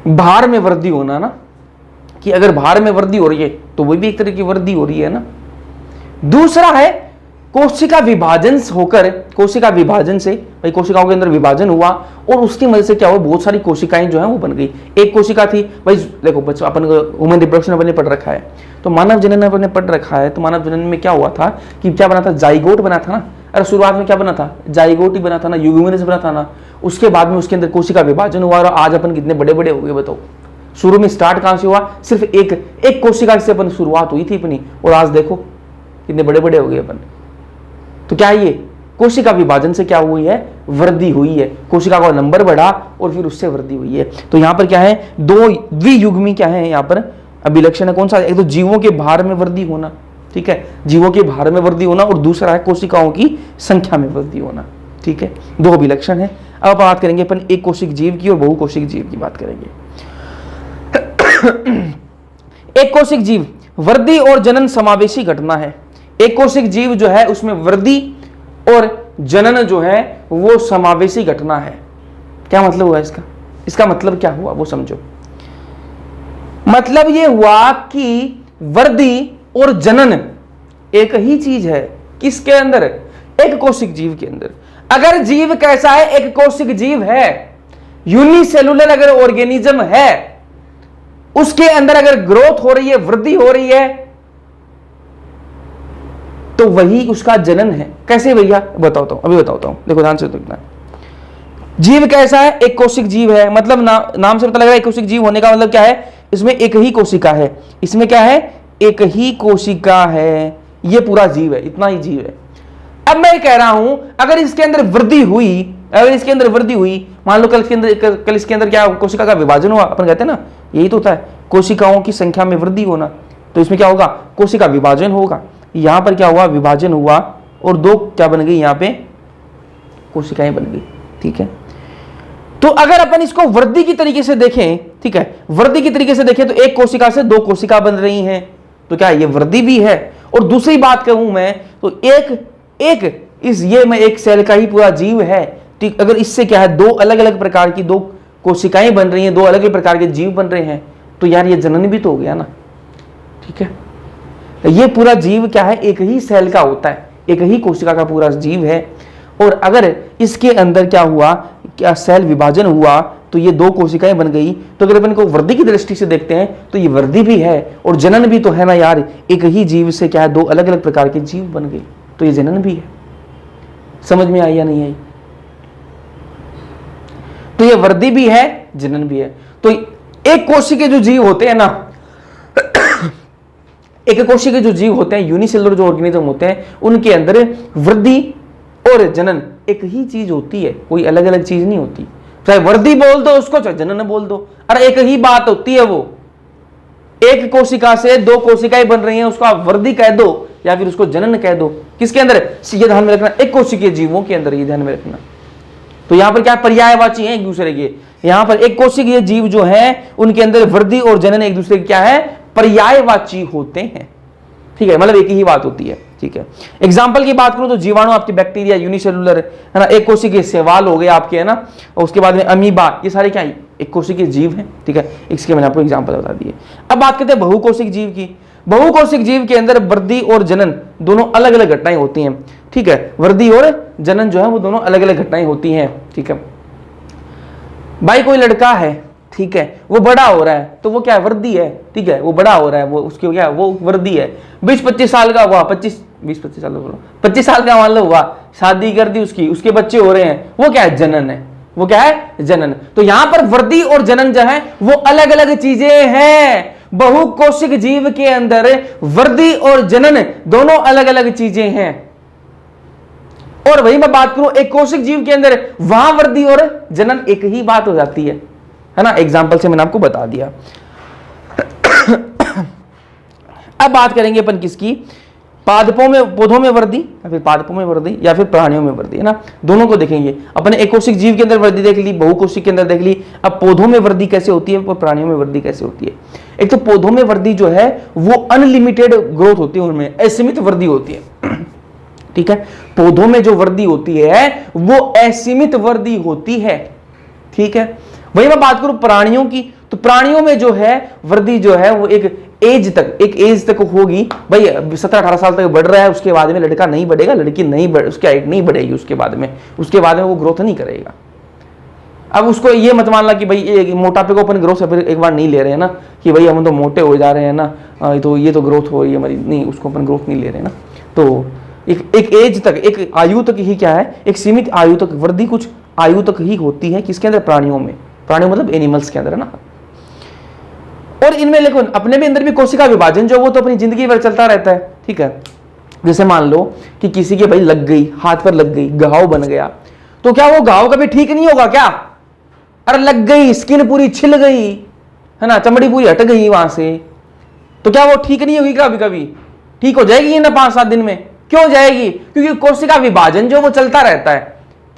भार में वृद्धि होना ना, कि अगर भार में वृद्धि हो रही है तो वो भी एक तरह की वृद्धि हो रही है ना। दूसरा है कोशिका विभाजन होकर, कोशिका विभाजन से भाई कोशिकाओं के अंदर विभाजन हुआ और उसकी वजह से क्या हुआ? बहुत सारी कोशिकाएं जो है वो बन गई। एक कोशिका थी भाई, देखो बच्चों अपन ह्यूमन रिप्रोडक्शन अपने पढ़ रखा है, तो मानव जनन अपने पढ़ रखा है। तो मानव जनन में क्या हुआ था कि क्या बना था? जाइगोट बना था ना। अरे शुरुआत में क्या बना था? जाइगोट ही बना था ना, यूग्मेनस बना था ना। उसके बाद में उसके अंदर कोशिका विभाजन हुआ और आज अपन कितने बड़े बड़े हो गए बताओ। शुरू में स्टार्ट कहां से हुआ? सिर्फ एक कोशिका से अपन शुरुआत हुई थी अपनी, और आज देखो कितने बड़े बड़े हो गए अपन। तो क्या ये कोशिका विभाजन से क्या हुई है? वृद्धि हुई है। कोशिका का नंबर बढ़ा और फिर उससे वृद्धि हुई है। तो यहां पर क्या है? दो द्वियुग्मी क्या है यहाँ पर अभिलक्षण है। कौन सा? एक तो जीवों के भार में वृद्धि होना, ठीक है, जीवों के भार में वृद्धि होना, और दूसरा है कोशिकाओं की संख्या में वृद्धि होना, ठीक है, दो अभिलक्षण है। अब बात करेंगे अपन एक कोशिक जीव की और बहुकोशिक जीव की बात करेंगे। एक कोशिक जीव वृद्धि और जनन समावेशी घटना है। एक कोशिक जीव जो है उसमें वृद्धि और जनन जो है वो समावेशी घटना है। क्या मतलब हुआ इसका? इसका मतलब क्या हुआ वो समझो। मतलब ये हुआ कि वृद्धि और जनन एक ही चीज है। किसके अंदर? एक कोशिक जीव के अंदर। अगर जीव कैसा है? एक कोशिक जीव है, यूनिसेलुलर अगर ऑर्गेनिज्म है, उसके अंदर अगर ग्रोथ हो रही है, वृद्धि हो रही है, तो वही उसका जनन है। कैसे भैया? बताता हूं, अभी बताता हूं, देखो ध्यान से देखना। जीव कैसा है? एक कोशिक जीव है। मतलब नाम से पता लग रहा है एक कोशिक जीव होने का मतलब क्या है? इसमें एक ही कोशिका है। इसमें क्या है? एक ही कोशिका है। ये पूरा जीव है, इतना ही जीव है। अब मैं कह रहा हूं अगर इसके अंदर वृद्धि हुई, अगर इसके अंदर वृद्धि हुई, मान लो कल इसके अंदर क्या कोशिका का विभाजन हुआ, अपन कहते हैं ना, यही तो होता है कोशिकाओं की संख्या में वृद्धि होना। तो इसमें क्या होगा? कोशिका विभाजन होगा। यहां पर क्या हुआ? विभाजन हुआ और दो क्या बन गई? यहां पे कोशिकाएं बन गई, ठीक है। तो अगर अपन इसको वृद्धि की तरीके से देखें, ठीक है, वृद्धि की तरीके से देखें तो एक कोशिका से दो कोशिका बन रही हैं, तो क्या ये वृद्धि भी है। और दूसरी बात कहूं मैं तो मैं एक सेल का ही पूरा जीव है, ठीक। अगर इससे क्या है? दो अलग अलग प्रकार की दो कोशिकाएं बन रही हैं, दो अलग अलग प्रकार के जीव बन रहे हैं, तो यार ये जनन भी तो हो गया ना, ठीक है। ये पूरा जीव क्या है? एक ही सेल का होता है, एक ही कोशिका का पूरा जीव है। और अगर इसके अंदर क्या हुआ? क्या सेल विभाजन हुआ तो ये दो कोशिकाएं बन गई। तो अगर अपन को वृद्धि की दृष्टि से देखते हैं तो ये वृद्धि भी है और जनन भी तो है ना यार। एक ही जीव से क्या है? दो अलग अलग प्रकार के जीव बन गए, तो ये जनन भी है। समझ में आई या नहीं आई? तो ये वृद्धि भी है, जनन भी है। तो एक कोशिका के जो जीव होते हैं ना, एक कोशिका के जो जीव होते हैं, यूनिसेलुलर जो ऑर्गेनिज्म होते हैं, उनके अंदर वृद्धि और जनन एक ही चीज होती है, कोई अलग अलग चीज नहीं होती। चाहे वृद्धि बोल दो उसको, चाहे जनन बोल दो, अरे एक ही बात होती है। वो एक कोशिका से दो कोशिकाएं बन रही हैं, उसको आप वृद्धि कह दो या फिर उसको जनन कह दो। किसके अंदर? ये ध्यान में रखना, एक कोशिकीय जीवों के अंदर, ये ध्यान में रखना। तो यहां पर क्या पर्यायवाची है एक दूसरे के। यहां पर एक कोशिकीय जीव जो है उनके अंदर वृद्धि और जनन एक दूसरे के क्या है? पर्यायवाची होते हैं, ठीक है, मतलब एक ही बात होती है, ठीक है। एग्जाम्पल की बात करूं तो जीवाणु आपके बैक्टीरिया यूनिसेलुलर है ना, एक कोशिकीय शैवाल हो गए आपके, है ना, और उसके बाद में अमीबा, ये सारे क्या है? एक कोशिकीय जीव है, ठीक है। इसके मैंने आपको एग्जाम्पल बता दिए। अब बात करते हैं बहुकोशिक जीव की। बहुकोशिक जीव के अंदर वृद्धि और जनन दोनों अलग अलग घटनाएं होती हैं, ठीक है। वृद्धि और जनन जो है वो दोनों अलग अलग घटनाएं होती हैं, ठीक है। भाई कोई लड़का है, ठीक है, वो बड़ा हो रहा है तो वो क्या है? वृद्धि है, ठीक है। वो बड़ा हो रहा है, वो उसकी क्या है? वो वृद्धि है। 20-25 साल का हुआ, 25 साल का मान लो हुआ, शादी कर दी उसकी, उसके बच्चे हो रहे हैं, वो क्या है? जनन है। वो क्या है? जनन। तो यहां पर वृद्धि और जनन जो है वो अलग अलग चीजें हैं। बहुकोशिक जीव के अंदर वृद्धि और जनन दोनों अलग अलग चीजें हैं। और वही मैं बात करूं एक कोशिक जीव के अंदर, वहां वृद्धि और जनन एक ही बात हो जाती है ना। एग्जाम्पल से मैंने आपको बता दिया। अब बात करेंगे अपन किसकी? पादपों में, पौधों में वृद्धि या फिर पादपों में वृद्धि या फिर प्राणियों में वृद्धि, है ना। दोनों को देखेंगे। अपने एक कोशिक जीव के अंदर वृद्धि देख ली, बहुकोशिक के अंदर देख ली। अब पौधों में वृद्धि कैसे होती है और प्राणियों में वृद्धि कैसे होती है? एक तो पौधों में वृद्धि जो है वो अनलिमिटेड ग्रोथ होती है, उनमें असीमित वृद्धि होती है। ठीक है, पौधों में जो वृद्धि होती है वो असीमित वृद्धि होती है। ठीक है, वही मैं बात करूं प्राणियों की, तो प्राणियों में जो है वृद्धि जो है वो एक एज तक होगी भाई। 17-18 साल तक बढ़ रहा है, उसके बाद में लड़का नहीं बढ़ेगा, लड़की नहीं बढ़, उसकी हाइट नहीं बढ़ेगी, उसके बाद में वो ग्रोथ नहीं करेगा। अब उसको ये मत मानना कि भाई मोटापे को अपन ग्रोथ एक बार नहीं ले रहे हैं ना, कि भाई हम तो मोटे हो जा रहे हैं ना, तो ये तो ग्रोथ हो रही है हमारी, नहीं, उसको अपन ग्रोथ नहीं ले रहे हैं ना। तो एक एज तक, एक आयु तक ही क्या है, एक सीमित आयु तक वृद्धि कुछ आयु तक ही होती है। किसके अंदर? प्राणियों में। प्राणियों मतलब एनिमल्स के अंदर, है ना। और इनमें देखो अपने भी अंदर भी कोशिका विभाजन जो वो तो अपनी जिंदगी भर चलता रहता है। ठीक है, जैसे मान लो कि किसी के भाई लग गई, हाथ पर लग गई, घाव बन गया, तो क्या वो घाव कभी ठीक नहीं होगा क्या? अरे लग गई, स्किन पूरी छिल गई, है ना, चमड़ी पूरी हट गई वहां से, तो क्या वो ठीक नहीं होगी? कभी कभी ठीक हो जाएगी ना 5-7 दिन में। क्यों जाएगी? क्योंकि कोशिका विभाजन जो वो चलता रहता है।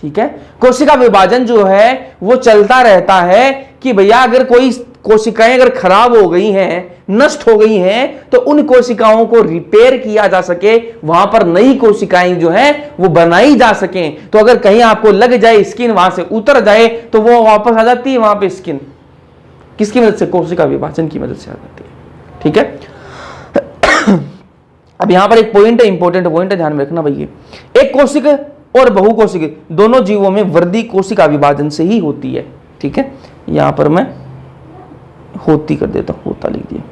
ठीक है, कोशिका विभाजन जो है वो चलता रहता है कि भैया अगर कोई कोशिकाएं अगर खराब हो गई हैं, नष्ट हो गई हैं, तो उन कोशिकाओं को रिपेयर किया जा सके, वहां पर नई कोशिकाएं जो हैं वो बनाई जा सके। तो अगर कहीं आपको लग जाए, स्किन वहां से उतर जाए, तो वो वापस आ जाती है वहां पे स्किन। किसकी मदद से? कोशिका विभाजन की मदद से आ जाती है। ठीक है, अब यहां पर एक पॉइंट है, इंपॉर्टेंट पॉइंट है, ध्यान में रखना भैया। एक कोशिक और बहुकोशिक दोनों जीवों में वृद्धि कोशिका विभाजन से ही होती है। ठीक है, यहां पर मैं होती कर देता हूं, होता लिख दिया।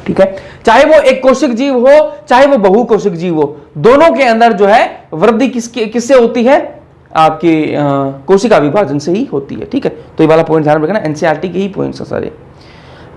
ठीक है, चाहे वो एक कोशिक जीव हो चाहे वो बहुकोशिक जीव हो, दोनों के अंदर जो है वृद्धि किससे होती है? आपकी कोशिका विभाजन से ही होती है। ठीक है, तो ये वाला पॉइंट ध्यान रखना, एनसीईआरटी के ही पॉइंट्स है सारे।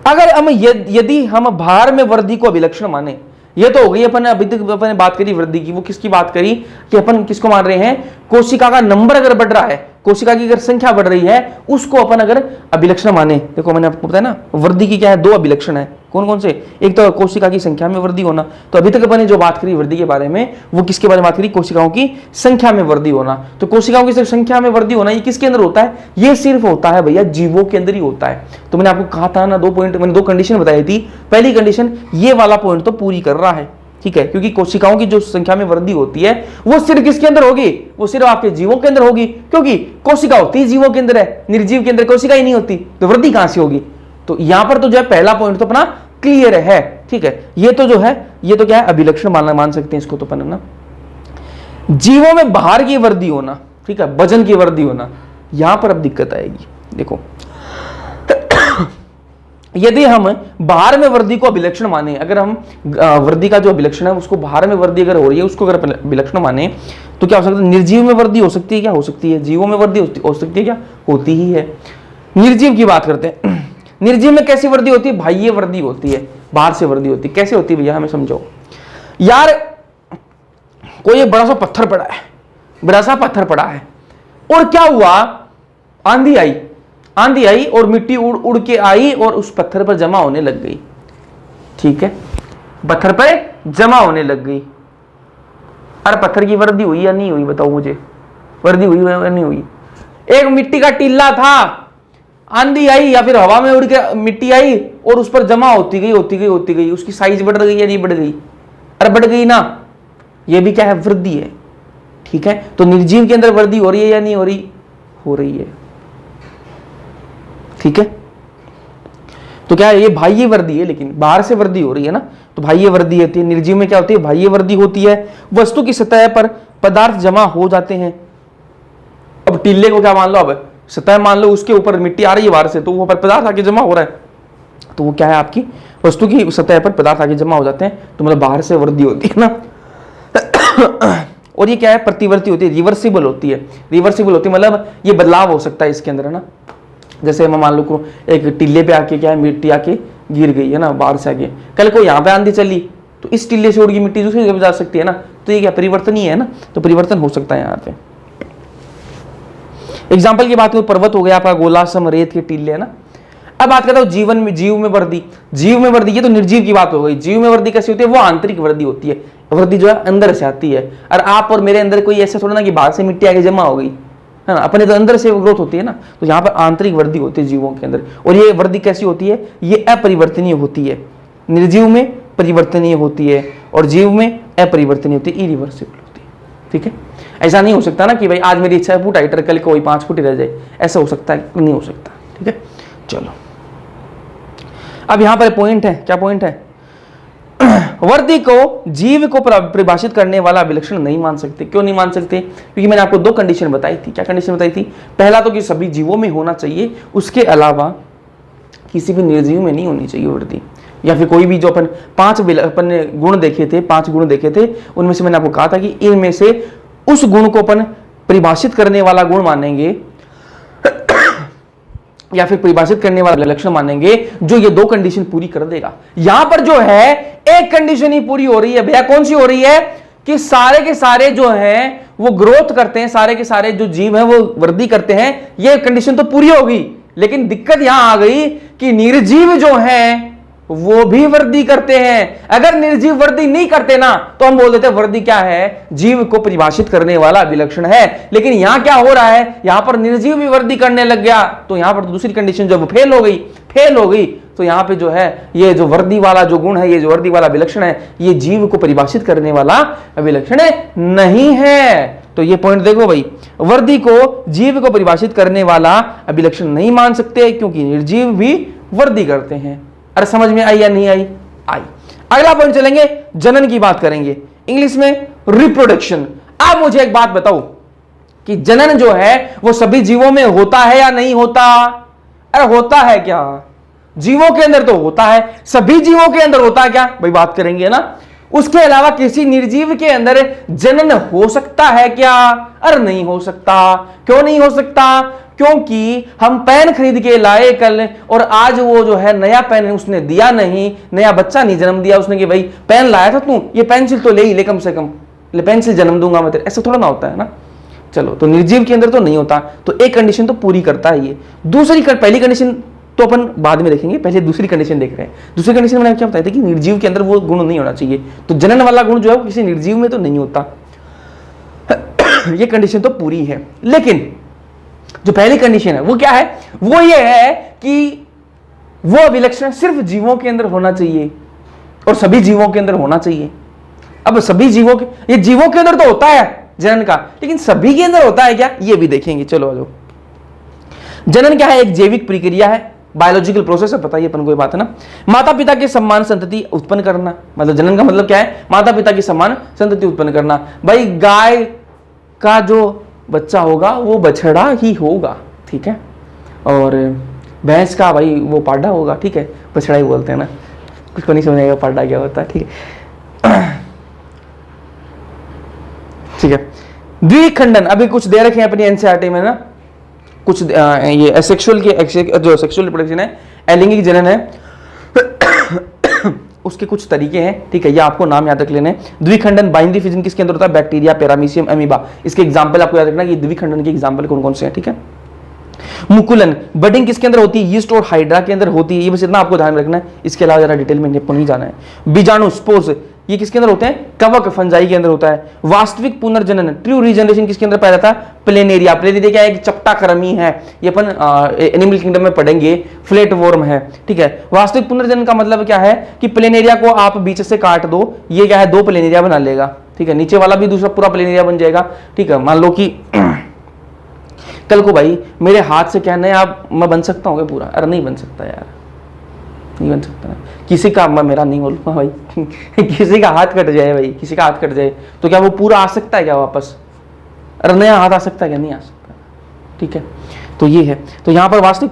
अगर हम यदि हम भार में वृद्धि को अभिलक्षण माने, ये तो हो गई अपन अभी तक अपन बात करी वृद्धि की, वो किसकी बात करी कि अपन किसको मान रहे हैं? कोशिका का नंबर अगर बढ़ रहा है, कोशिका की अगर संख्या बढ़ रही है, उसको अपन अगर अभिलक्षण माने। देखो मैंने आपको बताया ना, वृद्धि की क्या है? 2 अभिलक्षण है। कौन कौन से? एक तो कोशिका की संख्या में वृद्धि होना, तो अभी तक अपन ने जो बात करी वृद्धि के बारे में, वो किसके बारे में बात करी? कोशिकाओं की संख्या में वृद्धि होना। तो कोशिकाओं की संख्या में वृद्धि होना ये किसके अंदर होता है? ये सिर्फ होता है भैया जीवों के अंदर ही होता है। तो मैंने आपको कहा था ना, 2 पॉइंट, मैंने 2 कंडीशन बताई थी। पहली कंडीशन ये वाला पॉइंट तो पूरी कर रहा है। ठीक है, क्योंकि कोशिकाओं की जो संख्या में वृद्धि होती है वो सिर्फ किसके अंदर होगी? वो सिर्फ आपके जीवों के अंदर होगी, क्योंकि कोशिका होती है जीवों के अंदर है, निर्जीव के अंदर कोशिका ही नहीं होती, तो वृद्धि कहां से होगी? तो यहां पर तो जो है पहला पॉइंट तो अपना क्लियर है। ठीक है, ये तो जो है ये तो क्या है? अभिलक्षण मान सकते हैं इसको तो अपन ना। जीवों में बाहर की वृद्धि होना, ठीक है, वजन की वृद्धि होना, यहां पर अब दिक्कत आएगी। देखो यदि हम बाहर में वृद्धि को अभिलक्षण माने, अगर हम वृद्धि का जो अभिलक्षण है उसको बाहर में वृद्धि अगर हो रही है उसको अगर अभिलक्षण माने, तो क्या हो सकता है? निर्जीव में वृद्धि हो सकती है, क्या हो सकती है? जीवों में वृद्धि हो सकती है, क्या होती ही है। निर्जीव की बात करते हैं। निर्जीव में कैसी वृद्धि होती है? बाह्य वृद्धि होती है, बाहर से वृद्धि होती है। कैसे होती है भैया, हमें समझो। यार कोई बड़ा सा पत्थर पड़ा है, बड़ा सा पत्थर पड़ा है, और क्या हुआ? आंधी आई और मिट्टी उड़ उड़ के आई और उस पत्थर पर जमा होने लग गई। ठीक है, पत्थर पर जमा होने लग गई। अरे पत्थर की वृद्धि हुई या नहीं हुई? बताओ मुझे, वृद्धि हुई या नहीं हुई? एक मिट्टी का टीला था, आंधी आई या फिर हवा में उड़ के मिट्टी आई और उस पर जमा होती गई, उसकी साइज बढ़ गई या नहीं बढ़ गई? अरे बढ़ गई ना, ये भी क्या है? वृद्धि है। ठीक है, तो निर्जीव के अंदर वृद्धि हो रही है या नहीं हो रही? हो रही है। ठीक है, तो क्या है? ये बाह्य वृद्धि है, लेकिन बाहर से वृद्धि हो रही है ना, तो बाह्य वृद्धि होती है। निर्जीव में क्या होती है? बाह्य वृद्धि होती है। वस्तु की सतह पर पदार्थ जमा हो जाते हैं। अब टीले को क्या मान लो, अब सतह मान लो, उसके ऊपर मिट्टी आ रही है बाहर से, तो वो पर पदार्थ आके जमा हो रहा है, तो वो क्या है? आपकी वस्तु की सतह पर पदार्थ आके जमा हो जाते हैं, तो मतलब बाहर से वृद्धि होती है ना। और ये क्या है, प्रतिवर्ती होती है, रिवर्सिबल होती है। रिवर्सिबल होती है मतलब ये बदलाव हो सकता है इसके अंदर, है ना। जैसे मैं मान लो को एक टिल्ले पे आके क्या है, मिट्टी आके गिर गई है ना, बाहर से आके, कल को यहाँ पे आंधी चली तो इस टिल्ले से उड़ गई मिट्टी दूसरी जगह जा सकती है ना, तो ये क्या परिवर्तन ही है ना, तो परिवर्तन हो सकता है यहाँ पे। एग्जाम्पल की बात करूं, पर्वत हो गया आपका गोला, सम, रेत के टिल्ले, है ना। अब बात करता हूं जीवन में, जीव में वृद्धि। जीव में वृद्धि, ये तो निर्जीव की बात हो गई। जीव में वृद्धि कैसी होती है, वो आंतरिक वृद्धि होती है, वृद्धि जो है अंदर से आती है। और आप और मेरे अंदर कोई ऐसा थोड़ा ना कि बाहर से मिट्टी आके जमा हो गई, है ना, अपने तो अंदर से ग्रोथ होती है ना। तो यहाँ पर आंतरिक वृद्धि होती है जीवों के अंदर। और ये वृद्धि कैसी होती है, ये अपरिवर्तनीय होती है। निर्जीव में परिवर्तनीय होती है और जीव में अपरिवर्तनीय होती है, इरिवर्सिबल होती है। ठीक है, ऐसा नहीं हो सकता ना कि भाई आज मेरी इच्छा है फुट हाइट, कल कोई 5 फुट ही रह जाए, ऐसा हो सकता है, नहीं हो सकता। ठीक है, चलो अब यहां पर पॉइंट है, क्या पॉइंट है, वृद्धि को जीव को परिभाषित करने वाला विलक्षण नहीं मान सकते। क्यों नहीं मान सकते, क्योंकि मैंने आपको 2 कंडीशन बताई थी। क्या कंडीशन बताई थी, पहला तो कि सभी जीवों में होना चाहिए, उसके अलावा किसी भी निर्जीव में नहीं होनी चाहिए वृद्धि। या फिर कोई भी जो अपन 5 गुण देखे थे, 5 गुण देखे थे, उनमें से मैंने आपको कहा था कि इनमें से उस गुण को अपन परिभाषित करने वाला गुण मानेंगे या फिर परिभाषित करने वाला लक्षण मानेंगे जो ये 2 कंडीशन पूरी कर देगा। यहां पर जो है एक कंडीशन ही पूरी हो रही है भैया, कौन सी हो रही है, कि सारे के सारे जो हैं वो ग्रोथ करते हैं, सारे के सारे जो जीव हैं वो वृद्धि करते हैं, ये कंडीशन तो पूरी होगी। लेकिन दिक्कत यहां आ गई कि निर्जीव जो हैं वो भी वृद्धि करते हैं। अगर निर्जीव वृद्धि नहीं करते ना तो हम बोल देते वृद्धि क्या है, जीव को परिभाषित करने वाला विलक्षण है। लेकिन यहां क्या हो रहा है, यहां पर निर्जीव भी वृद्धि करने लग गया, तो यहां पर तो दूसरी कंडीशन जब फेल हो गई तो यहां पे जो है ये जो वृद्धि वाला जो गुण है, ये जो वृद्धि वाला विलक्षण है, ये जीव को परिभाषित करने वाला विलक्षण नहीं है। तो ये पॉइंट देखो भाई, वृद्धि को जीव को परिभाषित करने वाला विलक्षण नहीं मान सकते क्योंकि निर्जीव भी वृद्धि करते हैं। अरे समझ में आई या नहीं आई, आई। अगला पॉइंट चलेंगे, जनन की बात करेंगे, इंग्लिश में रिप्रोडक्शन। अब मुझे एक बात बताओ कि जनन जो है वो सभी जीवों में होता है या नहीं होता। अरे होता है क्या, जीवों के अंदर तो होता है, सभी जीवों के अंदर होता है क्या भाई, बात करेंगे ना। उसके अलावा किसी निर्जीव के अंदर जनन हो सकता है क्या, अरे नहीं हो सकता। क्यों नहीं हो सकता, क्योंकि हम पेन खरीद के लाए कल और आज वो जो है नया पेन उसने दिया नहीं, नया बच्चा नहीं जन्म दिया उसने कि भाई पेन लाया था तू, ये पेंसिल तो ले ही ले, कम से कम ले, पेंसिल जन्म दूंगा मैं तेरे, ऐसा थोड़ा ना होता है ना। चलो, तो निर्जीव के अंदर तो नहीं होता, तो एक कंडीशन तो पूरी करता है ये। पहली कंडीशन तो अपन बाद में देखेंगे, पहले दूसरी कंडीशन देख रहे हैं। दूसरी कंडीशन मैंने क्या बताया था कि निर्जीव के अंदर वो गुण नहीं होना चाहिए, तो जनन वाला गुण जो है वो किसी निर्जीव में तो नहीं होता। ये कंडीशन तो पूरी है। लेकिन जो पहली कंडीशन है वो क्या है, वो ये है कि वो विलक्षण सिर्फ जीवों के अंदर होना चाहिए और सभी जीवों के अंदर होना चाहिए। अब सभी जीवों के, ये जीवों के अंदर तो होता है जनन का, लेकिन सभी के अंदर होता है क्या, ये भी देखेंगे। चलो आ जाओ। जनन क्या है, एक जैविक प्रक्रिया है, बायोलॉजिकल प्रोसेस है, पता ही अपन को ये बात है ना। माता पिता के समान संतति उत्पन्न करना, मतलब जनन का मतलब क्या है, माता पिता की समान संतति उत्पन्न करना। भाई गाय का जो बच्चा होगा वो बछड़ा ही होगा, ठीक है, और भैंस का भाई वो पाडा होगा, ठीक है, बछड़ा ही बोलते हैं ना, कुछ को नहीं समझेगा पाडा क्या होता है, ठीक है। ठीक है, द्विखंडन अभी कुछ दे रखे हैं अपनी एनसीईआरटी में ना, कुछ ये एसेक्सुअल के जो सेक्सुअल रिप्रोडक्शन है, अलैंगिक जनन है, उसके कुछ तरीके हैं, ठीक है, ये आपको नाम याद रख लेने हैं। द्विखंडन बाइनरी फिजन किसके अंदर होता है, बैक्टीरिया, पैरामीशियम, अमीबा। इसके एग्जांपल आपको याद रखना कि द्विखंडन के एग्जांपल कौन कौन से हैं, ठीक है। मुकुलन बडिंग किसके अंदर होती है, यीस्ट और हाइड्रा के अंदर होती है, ये बस इतना आपको ध्यान रखना है, इसके अलावा जरा डिटेल में नहीं जाना है। बीजाणु स्पोर्स ये किसके अंदर होते हैं, कवक फंजाई के अंदर होता है। वास्तविक पुनर्जनन ट्रू रीजनरेशन किसके अंदर पाया जाता है, प्लेनेरिया। प्लेनेरिया क्या है, एक चपटा कर्मी है, ये अपन एनिमल किंगडम में पढ़ेंगे, फ्लैट वॉर्म है, ठीक है। वास्तविक पुनर्जनन का मतलब क्या है कि प्लेनेरिया को आप बीच से काट दो, ये क्या है 2 प्लेनेरिया बना लेगा, ठीक है, नीचे वाला भी दूसरा पूरा प्लेनेरिया बन जाएगा, ठीक है। मान लो कि कल को भाई मेरे हाथ से कहना है आप मैं बन सकता हूँ पूरा, अरे नहीं बन सकता यार, नहीं बन सकता। किसी का मैं मेरा नहीं बोलूँगा भाई किसी का हाथ कट जाए भाई, किसी का हाथ कट जाए तो क्या वो पूरा आ सकता है क्या वापस, अरे नया हाथ आ सकता है क्या, नहीं आ सकता, ठीक है। तो ये है। तो यहाँ पर वास्तविक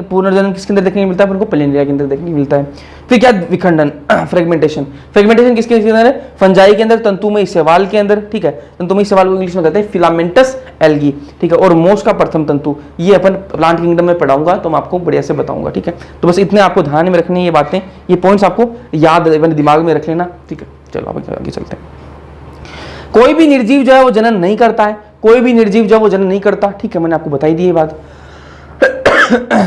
पुनर्जनन किसके अंदर देखने को मिलता है? उनको प्लेनेरिया के अंदर देखने को मिलता है। फिर क्या? विखंडन, फ्रेगमेंटेशन। फ्रेगमेंटेशन किसके अंदर है? फंजाई के अंदर, तंतुमय शैवाल के अंदर, ठीक है। तंतुमय शैवाल को इंग्लिश में कहते हैं फिलामेंटस एल्गी, ठीक है। और मोस का प्रथम तंतु, ये अपन प्लांट किंगडम में पढ़ाऊंगा तो मैं आपको बढ़िया से बताऊंगा, ठीक है। तो बस इतने आपको ध्यान में रखनी है ये बातें, ये पॉइंट्स आपको याद दिमाग में रख लेना, ठीक है। चलो अब आगे चलते हैं। कोई भी निर्जीव जो है वो जनन नहीं करता है, कोई भी निर्जीव जो है वो जनन नहीं करता, ठीक है। मैंने आपको बताई दी ये बात।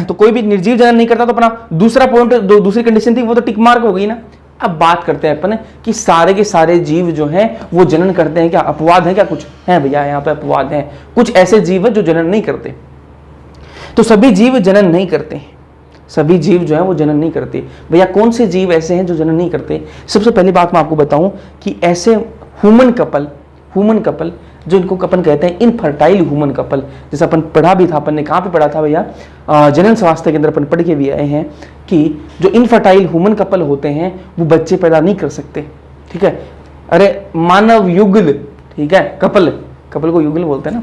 तो कोई भी निर्जीव जनन नहीं करता, तो अपना दूसरा पॉइंट, दूसरी कंडीशन थी वो तो टिक मार्क हो गई ना। अब बात करते हैं अपन कि सारे के सारे जीव जो हैं वो जनन करते हैं क्या? अपवाद है क्या? कुछ है भैया यहाँ पे अपवाद हैं, कुछ ऐसे जीव है जो जनन नहीं करते। तो सभी जीव जनन नहीं करते, सभी जीव जो है वो जनन नहीं करते। भैया कौन से जीव ऐसे हैं जो जनन नहीं करते? सबसे पहली बात मैं आपको बताऊं कि ऐसे ह्यूमन कपल जो इनको अपन कहते हैं इनफर्टाइल ह्यूमन कपल, जैसे अपन पढ़ा भी था, अपन ने कहाँ पे पढ़ा था भैया? जनन स्वास्थ्य के अंदर अपन पढ़ के भी आए हैं कि जो इनफर्टाइल ह्यूमन कपल होते हैं वो बच्चे पैदा नहीं कर सकते, ठीक है। अरे मानव युगल, ठीक है, कपल को युगल बोलते हैं ना।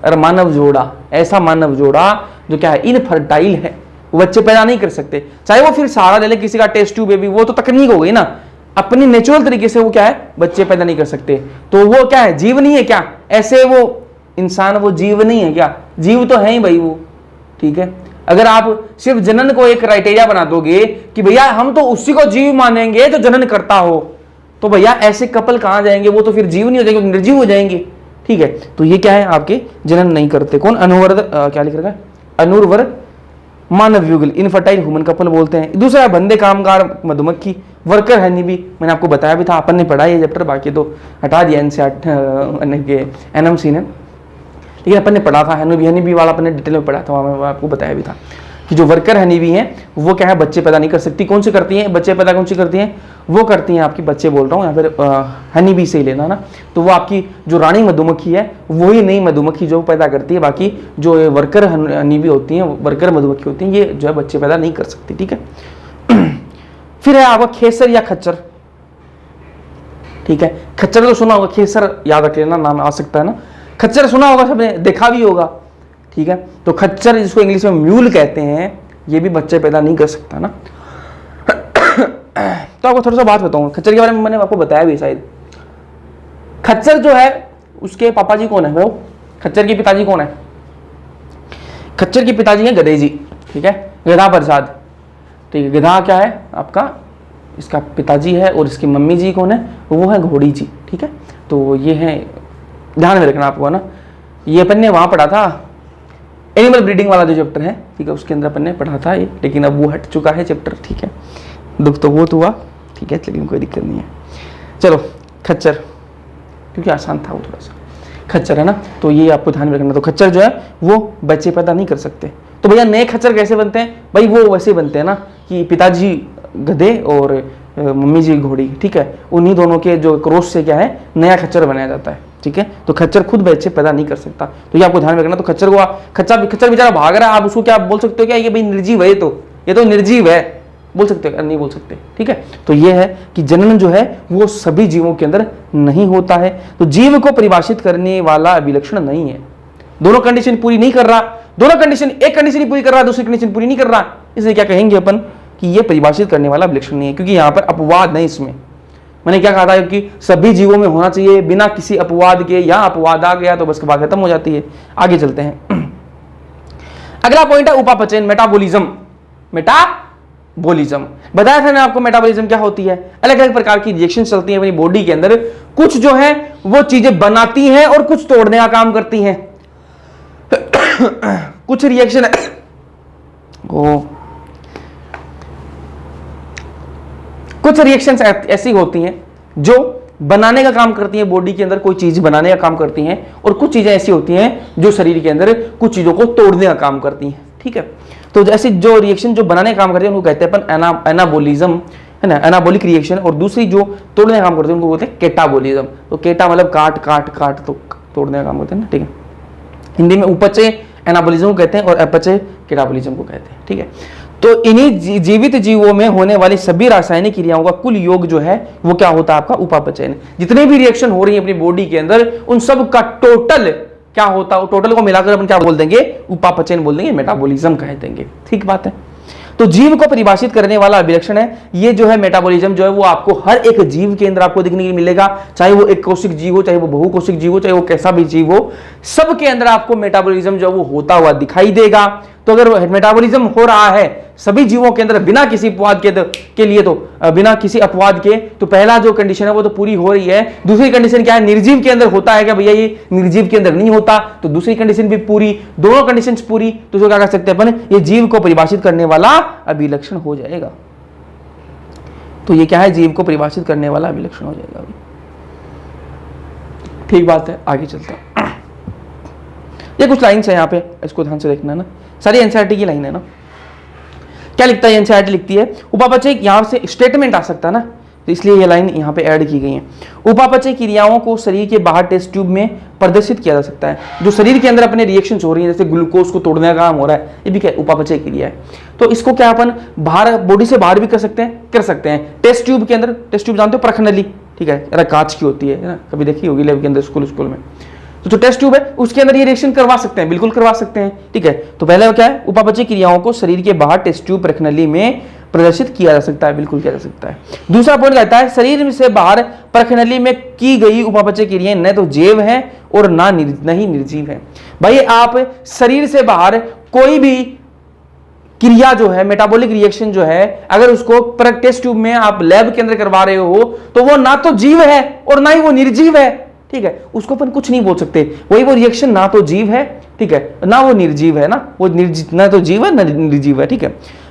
अरे मानव जोड़ा, ऐसा मानव जोड़ा जो क्या है? इनफर्टाइल है, वो बच्चे पैदा नहीं कर सकते। चाहे वो फिर सहारा ले ले किसी का, टेस्ट ट्यूब बेबी, वो तो तकनीक हो गई ना। अपनी नेचुरल तरीके से वो क्या है? बच्चे पैदा नहीं कर सकते। तो वो क्या है? जीव नहीं है क्या? ऐसे वो इंसान वो जीव नहीं है क्या? जीव तो है ही भाई वो, ठीक है। अगर आप सिर्फ जनन को एक क्राइटेरिया बना दोगे कि भैया हम तो उसी को जीव मानेंगे जो जनन करता हो, तो भैया ऐसे कपल कहां जाएंगे? वो तो फिर जीव नहीं हो जाएंगे, निर्जीव हो जाएंगे, ठीक है। तो ये क्या है? आपके जनन नहीं करते। कौन? क्या लिख रखा है? अनुर्वर मानव युगल, इनफर्टाइल ह्यूमन कपल बोलते हैं। दूसरा बंदे कामगार मधुमक्खी, वर्कर हनी बी, मैंने आपको बताया भी था, अपन ने पढ़ा ये चैप्टर, बाकी तो हटा दिया इनसे एनएमसी ने, लेकिन अपन ने पढ़ा था हनी बी वाला, अपन ने डिटेल में पढ़ा था, वहाँ मैं आपको बताया भी था कि जो वर्कर हनी बी हैं वो क्या है? बच्चे पैदा नहीं कर सकती। कौन सी करती हैं बच्चे पैदा? कौन सी करती हैं? वो करती हैं आपकी, बच्चे बोल रहा हूँ यहाँ पर हनी बी से ही लेना ना। तो वो आपकी जो रानी मधुमक्खी है वही नई मधुमक्खी जो पैदा करती है, बाकी जो वर्कर हनी बी होती हैं, वर्कर मधुमक्खी होती हैं, ये जो है बच्चे पैदा नहीं कर सकती, ठीक है। फिर है आपका खेसर या खच्चर, ठीक है। खच्चर तो सुना होगा, खेसर याद रख लेना, नाम आ सकता है ना। खच्चर सुना होगा सबने, देखा भी होगा, ठीक है। तो खच्चर जिसको इंग्लिश में म्यूल कहते हैं, ये भी बच्चे पैदा नहीं कर सकता ना। तो आपको थोड़ा सा बात बताऊंगा खच्चर के बारे में, मैंने आपको बताया भी शायद। खच्चर जो है उसके पापा जी कौन है? वो खच्चर के पिताजी कौन है? खच्चर के पिताजी हैं गधे जी, ठीक है, गधा प्रसाद, ठीक है। गधा क्या है आपका? इसका पिताजी है, और इसकी मम्मी जी कौन है? वो है घोड़ी जी, ठीक है। तो ये है, ध्यान में रखना आपको ना। ये अपन ने वहाँ पढ़ा था एनिमल ब्रीडिंग वाला जो चैप्टर है, ठीक है, उसके अंदर अपन ने पढ़ा था ये, लेकिन अब वो हट चुका है चैप्टर, ठीक है। दुख तो बहुत हुआ, ठीक है, लेकिन कोई दिक्कत नहीं है। चलो खच्चर, क्योंकि आसान था वो थोड़ा सा, खच्चर है ना। तो ये आपको ध्यान में रखना। तो खच्चर जो है वो बच्चे पैदा नहीं कर सकते। तो भैया नए खच्चर कैसे बनते हैं? भाई वो वैसे बनते हैं ना कि पिताजी गधे और मम्मी जी घोड़ी, ठीक है, उन्हीं दोनों के जो क्रॉस से क्या है नया खच्चर बनाया जाता है, ठीक है। तो खच्चर खुद बच्चे पैदा नहीं कर सकता, तो ये आपको ध्यान में रखना। तो खच्चर को खच्चर बेचारा भाग रहा है, आप उसको क्या बोल सकते हो? क्या ये भाई निर्जीव है? ये तो निर्जीव है बोल सकते हो? नहीं बोल सकते, ठीक है। तो ये है कि जनन जो है वो सभी जीवों के अंदर नहीं होता है। तो जीव को परिभाषित करने वाला अभिलक्षण नहीं है। दोनों कंडीशन पूरी नहीं कर रहा, दोनों कंडीशन, एक कंडीशन ही पूरी कर रहा, दूसरी कंडीशन पूरी नहीं कर रहा, इसलिए क्या कहेंगे अपन कि ये परिभाषित करने वाला अभिलक्षण नहीं है, क्योंकि यहां पर अपवाद नहीं। इसमें मैंने क्या कहा था कि सभी जीवों में होना चाहिए बिना किसी अपवाद के, यहां अपवाद आ गया तो बस के बाद खत्म हो जाती है। आगे चलते हैं। अगला पॉइंट है उपापचयन, मेटाबॉलिज्म। मेटाबॉलिज्म बताया था ना आपको, मेटाबॉलिज्म क्या होती है? अलग अलग प्रकार की रिएक्शन चलती है अपनी बॉडी के अंदर, कुछ जो है वो चीजें बनाती हैं और कुछ तोड़ने का काम करती हैं। कुछ रिएक्शन कुछ रिएक्शंस ऐसी होती हैं जो बनाने का काम करती हैं, बॉडी के अंदर कोई चीज बनाने का काम करती हैं, और कुछ चीजें ऐसी होती हैं जो शरीर के अंदर कुछ चीजों को तोड़ने का काम करती हैं, ठीक है। तो ऐसी जो रिएक्शन जो बनाने का काम करती है उनको कहते हैं अपन एनाबोलिज्म, है ना, एनाबोलिक रिएक्शन। और दूसरी जो तोड़ने का काम करती है उनको बोलते हैं केटाबोलिज्म। तो केटा मतलब काट काट काट, तो तोड़ने का काम करते हैं ना, ठीक है। हिंदी में उपचय एनाबोलिज्म को कहते हैं और अपचय केटाबोलिज्म को कहते हैं, ठीक है। तो इन्हीं जीवित जीवों में होने वाली सभी रासायनिक क्रियाओं का कुल योग जो है वो क्या होता है? आपका उपापचयन। जितने भी रिएक्शन हो रही है अपनी बॉडी के अंदर, उन सब का टोटल क्या होता है, टोटल को मिलाकर अपन क्या बोल देंगे, उपापचयन बोल देंगे, मेटाबॉलिज्म कह देंगे। ठीक बात है। तो जीव को परिभाषित करने वाला अभिलक्षण है ये जो है मेटाबॉलिज्म, जो है वो आपको हर एक जीव के अंदर आपको देखने के लिए मिलेगा, चाहे वो एक कोशिक जीव हो, चाहे वो बहुकोशिक जीव हो, चाहे वो कैसा भी जीव हो, सबके अंदर आपको मेटाबॉलिज्म जो है वो होता हुआ दिखाई देगा। तो अगर मेटाबॉलिज्म हो रहा है सभी जीवों के अंदर बिना किसी अपवाद के लिए, तो बिना किसी अपवाद के, तो पहला जो कंडीशन है वो तो पूरी हो रही है। दूसरी कंडीशन क्या है, निर्जीव के अंदर होता है क्या भैया, ये निर्जीव के अंदर नहीं होता, तो दूसरी कंडीशन भी पूरी, दोनों कंडीशंस पूरी, तो जो क्या कर सकते हैं अपन, ये जीव को परिभाषित करने वाला अभिलक्षण हो जाएगा। तो ये क्या है, जीव को परिभाषित करने वाला अभिलक्षण हो जाएगा। ठीक बात है, आगे चलते हैं। ये कुछ लाइन्स है यहाँ पे, इसको ध्यान से देखना है ना, सारी एनसीईआरटी की लाइन है ना। क्या लिखता है एनसीईआरटी, लिखती है उपापचय, यहां से स्टेटमेंट आ सकता है ना, तो इसलिए ये लाइन यहाँ पे ऐड की गई है। उपापचय क्रियाओं को शरीर के बाहर टेस्ट ट्यूब में प्रदर्शित किया जा सकता है। जो शरीर के अंदर अपने रिएक्शंस हो रही है, जैसे ग्लूकोज को तोड़ने का काम हो रहा है, ये भी क्या उपापचय क्रिया है। तो इसको क्या अपन बाहर, बॉडी से बाहर भी कर सकते हैं, टेस्ट ट्यूब के अंदर। टेस्ट ट्यूब जानते हो, प्रखनली, ठीक है, कांच की होती है ना, कभी देखी होगी लैब के अंदर, स्कूल में। तो जो टेस्ट ट्यूब है उसके अंदर ये रिएक्शन करवा सकते हैं, बिल्कुल करवा सकते हैं। ठीक है, तो पहले क्या है, उपापचय क्रियाओं को शरीर के बाहर टेस्ट ट्यूब प्रखनली में प्रदर्शित किया जा सकता है, बिल्कुल किया जा सकता है। दूसरा पॉइंट कहता है शरीर से बाहर प्रखनली में की गई उपापचय क्रियाएं न तो जैव है और ना ही निर्जीव है। भाई आप शरीर से बाहर कोई भी क्रिया जो है, मेटाबॉलिक रिएक्शन जो है, अगर उसको टेस्ट ट्यूब में आप लैब के अंदर करवा रहे हो, तो वो ना तो जीव है और ना ही वो निर्जीव है। ठीक है, उसको अपन कुछ नहीं बोल सकते, वही वो रिएक्शन ना तो जीव है, ठीक है, ना वो निर्जीव है ना, वो ना तो जीव है ना निर्जीव है। ठीक है,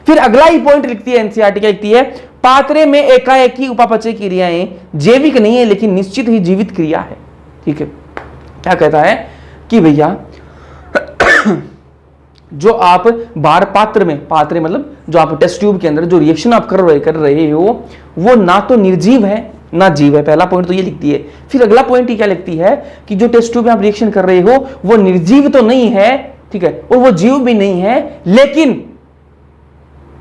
फिर अगला ही पॉइंट लिखती है एनसीईआरटी का, लिखती है पात्रे में एकाएकी उपापचय क्रियाएं जैविक नहीं है लेकिन निश्चित ही जीवित क्रिया है। ठीक है, क्या कहता है कि भैया जो आप बाहर पात्र मतलब जो आप टेस्ट ट्यूब के अंदर जो रिएक्शन आप कर रहे हो वो ना तो निर्जीव है ना जीव है। पहला पॉइंट तो ये लिखती है। फिर अगला पॉइंट ही क्या लिखती है कि जो टेस्ट ट्यूब में आप रिएक्शन कर रहे हो वो निर्जीव तो नहीं है, ठीक है, और वो जीव भी नहीं है, लेकिन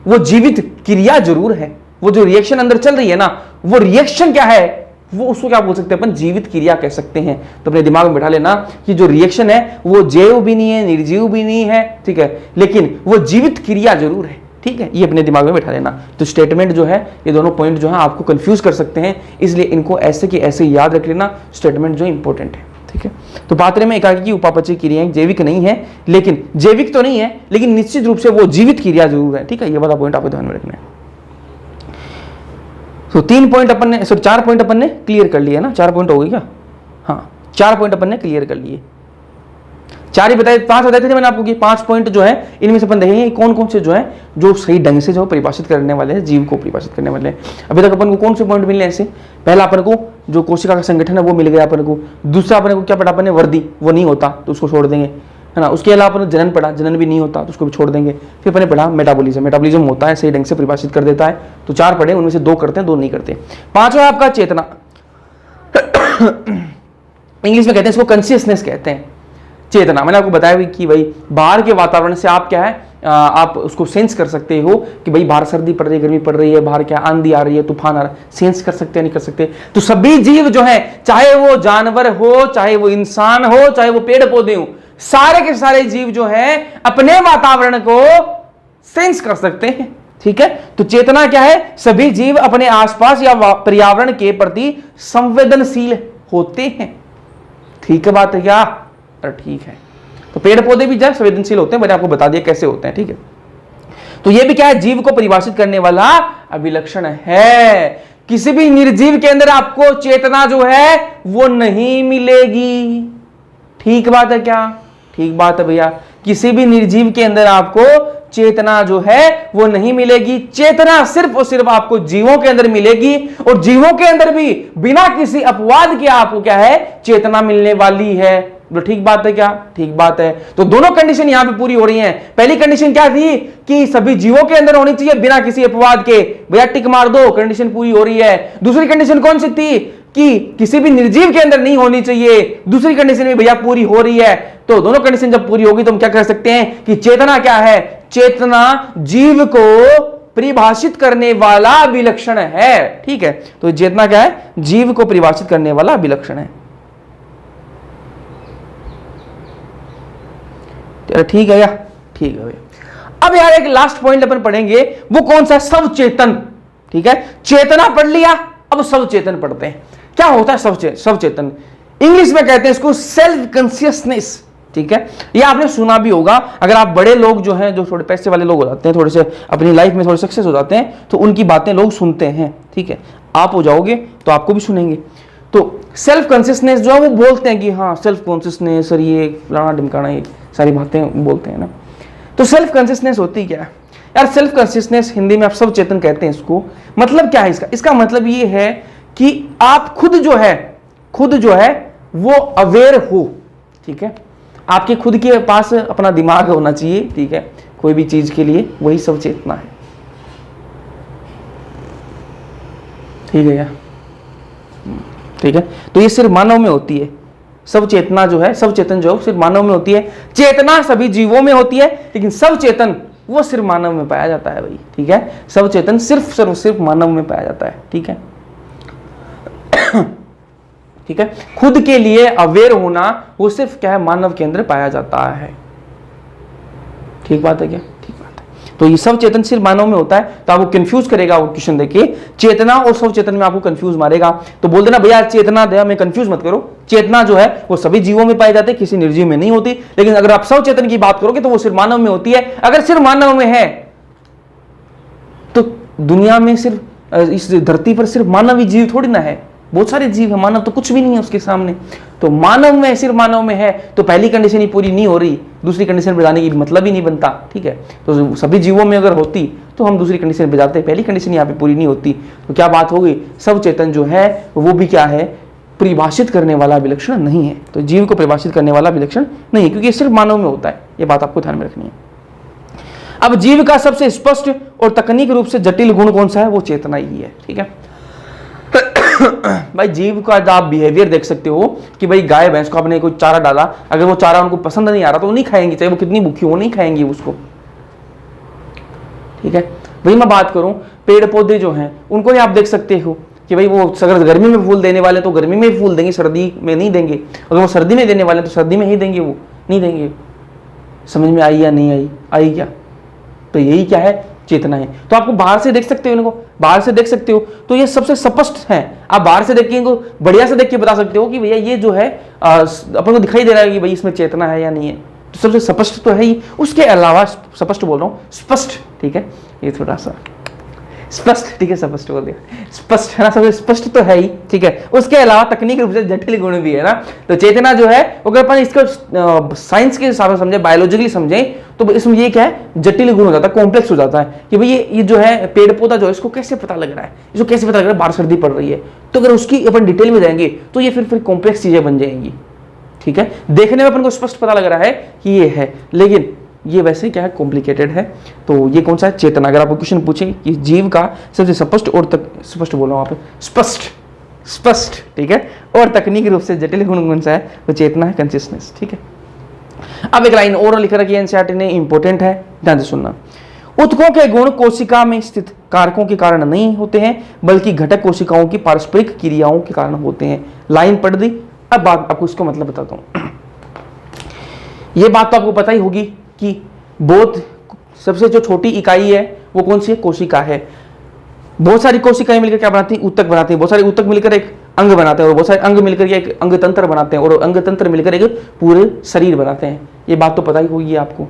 वो जीवित क्रिया जरूर है। वो जो रिएक्शन अंदर चल रही है ना, वो रिएक्शन क्या है, वो उसको क्या बोल सकते हैं अपन, जीवित क्रिया कह सकते हैं। तो अपने दिमाग में बैठा लेना कि जो रिएक्शन है वो जैव भी नहीं है, निर्जीव भी नहीं है, ठीक है, लेकिन वो जीवित क्रिया जरूर है। ठीक है, ये अपने दिमाग में बैठा लेना। तो स्टेटमेंट जो है, ये दोनों पॉइंट जो है आपको कंफ्यूज कर सकते हैं, इसलिए इनको ऐसे के ऐसे याद रख लेना, स्टेटमेंट जो इंपॉर्टेंट है। ठीक है, तो पात्रे में एकाकी उपापचय क्रियाएं जैविक नहीं है, लेकिन जैविक तो नहीं है लेकिन निश्चित रूप से वो जीवित क्रिया जरूर है। ठीक है, ये वाला पॉइंट आपको ध्यान में रखना है। तो 3 पॉइंट अपन ने, सॉरी 4 पॉइंट अपन ने क्लियर कर लिए ना, 4 पॉइंट हो गई क्या, हाँ 4 पॉइंट अपन ने क्लियर कर लिए। 4 ही बताए, 5 बताए थे मैंने आपको कि 5 पॉइंट जो है इनमें से अपन देखेंगे कौन कौन से जो है जो सही ढंग से जो परिभाषित करने वाले हैं, जीव को परिभाषित करने वाले हैं। अभी तक अपन को कौन से पॉइंट मिले ऐसे, पहला अपन को जो कोशिका का संगठन है वो मिल गया अपन को। दूसरा अपन को क्या पढ़ा अपन ने, वर्दी, वो नहीं होता तो उसको छोड़ देंगे, है ना। उसके अलावा अपन जनन पढ़ा, जनन भी नहीं होता तो उसको भी छोड़ देंगे। फिर अपन ने पढ़ा मेटाबॉलिज्म, मेटाबॉलिज्म होता है, सही ढंग से परिभाषित कर देता है। तो 4 पढ़े, उनमें से 2 करते हैं, 2 नहीं करते। 5वां आपका चेतना, इंग्लिश में कहते हैं इसको कॉन्शियसनेस कहते हैं, चेतना। मैंने आपको बताया भी कि भाई बाहर के वातावरण से आप क्या है, आप उसको सेंस कर सकते हो कि भाई बाहर सर्दी पड़ रही है, गर्मी पड़ रही है, बाहर क्या आंधी आ रही है, तूफान आ रहा है, सेंस कर सकते हैं नहीं कर सकते। तो सभी जीव जो है, चाहे वो जानवर हो, चाहे वो इंसान हो, चाहे वो पेड़ पौधे हो, सारे के सारे जीव जो है अपने वातावरण को सेंस कर सकते हैं। ठीक है, तो चेतना क्या है, सभी जीव अपने आसपास या पर्यावरण के प्रति संवेदनशील होते हैं। ठीक है बात है क्या, ठीक है। तो पेड़ पौधे भी जब संवेदनशील होते हैं, मैंने आपको बता दिया कैसे होते हैं। ठीक है, तो ये भी क्या है, जीव को परिभाषित करने वाला अभिलक्षण है। किसी भी निर्जीव के अंदर आपको चेतना जो है वो नहीं मिलेगी। ठीक बात है क्या, ठीक बात है भैया, किसी भी निर्जीव के अंदर आपको चेतना जो है वो नहीं मिलेगी। चेतना सिर्फ और सिर्फ आपको जीवों के अंदर मिलेगी, और जीवों के अंदर भी बिना किसी अपवाद के आपको क्या है, चेतना मिलने वाली है। तो ठीक बात है क्या, ठीक बात है। तो दोनों कंडीशन यहां पे पूरी हो रही हैं। पहली कंडीशन क्या थी कि सभी जीवों के अंदर होनी चाहिए बिना किसी अपवाद के, भैया टिक मार दो, कंडीशन पूरी हो रही है। दूसरी कंडीशन कौन सी थी कि किसी भी निर्जीव के अंदर नहीं होनी चाहिए, दूसरी कंडीशन भी भैया पूरी हो रही है। तो दोनों कंडीशन जब पूरी होगी तो हम क्या कह सकते हैं कि चेतना क्या है, चेतना जीव को परिभाषित करने वाला अभिलक्षण है। ठीक है, तो चेतना क्या है, जीव को परिभाषित करने वाला अभिलक्षण है। कह रहे ठीक है या ठीक है भैया। अब यार एक लास्ट पॉइंट अपन पढ़ेंगे, वो कौन सा? सब चेतन। ठीक है, चेतना पढ़ लिया, अब सब चेतन पढ़ते हैं। क्या होता है सब चेतन? इंग्लिश में कहते हैं इसको सेल्फ कॉन्शियसनेस। ठीक है, ये आपने सुना भी होगा। अगर आप बड़े लोग जो हैं, जो थोड़े पैसे वाले लोग हो जाते हैं, थोड़े से अपनी लाइफ में थोड़े सक्सेस हो जाते हैं, तो उनकी बातें लोग सुनते हैं। ठीक है, आप हो जाओगे तो आपको भी सुनेंगे। तो सेल्फ कॉन्शियसनेस जो है वो बोलते हैं कि हाँ सेल्फ कॉन्शियसनेस, सर ये फलाना ढिमकाना, ये सारी बातें बोलते हैं ना। तो सेल्फ कॉन्शियसनेस होती क्या है यार? सेल्फ कॉन्शियसनेस हिंदी में आप सब चेतन कहते हैं इसको। मतलब क्या है इसका? इसका मतलब ये है कि आप खुद जो है वो अवेयर हो। ठीक है, आपके खुद के पास अपना दिमाग होना चाहिए। ठीक है, कोई भी चीज के लिए, वही सब चेतना है। ठीक है क्या? ठीक है, तो ये सिर्फ मानव में होती है। सब चेतना जो है, सब चेतन जो है सिर्फ मानव में होती है। चेतना सभी जीवों में होती है, लेकिन सब चेतन वो सिर्फ मानव में पाया जाता है भाई। ठीक है, सब चेतन सिर्फ मानव में पाया जाता है। ठीक है, ठीक है, खुद के लिए अवेयर होना वो सिर्फ क्या है? मानव के अंदर पाया जाता है। ठीक बात है क्या? ठीक बात है। तो ये सब चेतन सिर्फ मानव में होता है। तो आपको कंफ्यूज करेगा वो क्वेश्चन देखिए, चेतना और सब चेतन में आपको कंफ्यूज मारेगा। तो बोल देना भैया चेतना दया में कंफ्यूज मत करो। चेतना जो है वो सभी जीवों में पाई जाती है, किसी निर्जीव में नहीं होती। लेकिन अगर आप सब चेतन की बात करोगे तो वो सिर्फ मानव में होती है। अगर सिर्फ मानव में है तो दुनिया में सिर्फ इस धरती पर सिर्फ मानव ही जीव थोड़ी ना है, बहुत सारे जीव है। मानव तो कुछ भी नहीं है उसके सामने। तो मानव में सिर्फ मानव में है तो पहली कंडीशन ही पूरी नहीं हो रही, दूसरी कंडीशन पे जाने की मतलब ही नहीं बनता। ठीक है, तो सभी जीवों में अगर होती तो हम दूसरी कंडीशन पे जाते, पहली कंडीशन यहाँ पे पूरी नहीं होती। तो क्या बात हो गई? सब चेतन जो है वो भी क्या है? परिभाषित करने वाला विलक्षण नहीं है। तो जीव को परिभाषित करने वाला विलक्षण नहीं है, क्योंकि सिर्फ मानव में होता है। ये बात आपको ध्यान में रखनी है। अब जीव का सबसे स्पष्ट और तकनीक रूप से जटिल गुण कौन सा है? वो चेतना ही है। ठीक है, भाई जीव का आप बिहेवियर देख सकते हो कि भाई गाय भैंस को आपने कोई चारा डाला, अगर वो चारा उनको पसंद नहीं आ रहा तो वो नहीं खाएंगे, चाहे वो कितनी भूखी हो, नहीं खाएंगे उसको। ठीक है, भाई मैं बात करूं पेड़ पौधे जो हैं उनको भी आप देख सकते हो कि भाई वो अगर गर्मी में फूल देने वाले तो गर्मी में फूल देंगे, सर्दी में नहीं देंगे। अगर वो सर्दी में देने वाले तो सर्दी में ही देंगे, वो नहीं देंगे। समझ में आई या नहीं आई? आई क्या? तो यही क्या है? चेतना है। तो आपको बाहर से देख सकते हो, इनको बाहर से देख सकते हो, तो ये सबसे स्पष्ट है। आप बाहर से देख के इनको बढ़िया से देख के बता सकते हो कि भैया ये जो है अपन को दिखाई दे रहा है कि भाई इसमें चेतना है या नहीं है। तो सबसे स्पष्ट तो है ही। उसके अलावा स्पष्ट बोल रहा हूँ, स्पष्ट। ठीक है, ये थोड़ा सा स्पष्ट, ठीक है, स्पष्ट बोल दिया, स्पष्ट है ना, सबसे स्पष्ट तो है ही। ठीक है, उसके अलावा तकनीक रूप से जटिल गुण भी है ना। तो चेतना जो है अगर अपन इसको साइंस के हिसाब से समझे, बायोलॉजिकली समझे, तो इसमें ये क्या है? जटिल गुण हो जाता है, कॉम्प्लेक्स हो जाता है कि भाई ये जो है पेड़ पौधा जो है इसको कैसे पता लग रहा है, इसको कैसे पता लग रहा है बाहर सर्दी पड़ रही है। तो अगर उसकी अपन डिटेल में जाएंगे तो ये फिर कॉम्प्लेक्स चीजें बन जाएंगी। ठीक है, देखने में अपन को स्पष्ट पता लग रहा है कि ये है, लेकिन ये वैसे क्या है? कॉम्प्लिकेटेड है। तो ये कौन सा है? चेतना। अगर आपको क्वेश्चन पूछे कि जीव का सबसे स्पष्ट और स्पष्ट बोला वहां पे स्पष्ट, ठीक है, और तकनीकी रूप से जटिल गुण कौन सा है? वो चेतना है, कॉन्शियसनेस। ठीक है, अब एक लाइन और लिख रखी है एनसीईआरटी ने, इंपॉर्टेंट है, ध्यान से सुनना। उत्तकों के गुण कोशिका में स्थित कारकों के कारण नहीं होते हैं, बल्कि घटक कोशिकाओं की पारस्परिक क्रियाओं के कारण होते हैं। लाइन पढ़ दी। अब बात आपको इसको मतलब बताता हूं। ये बात तो आपको पता ही होगी कि बहुत सबसे जो छोटी इकाई है वो कौन सी है? कोशिका है। बहुत सारी कोशिकाएं मिलकर क्या बनाती हैं? ऊतक बनाती हैं। बहुत सारे ऊतक मिलकर एक अंग बनाते हैं, और बहुत सारे अंग मिलकर एक अंग तंत्र बनाते हैं, और अंग तंत्र मिलकर एक पूरे शरीर बनाते हैं। ये बात तो पता ही होगी आपको।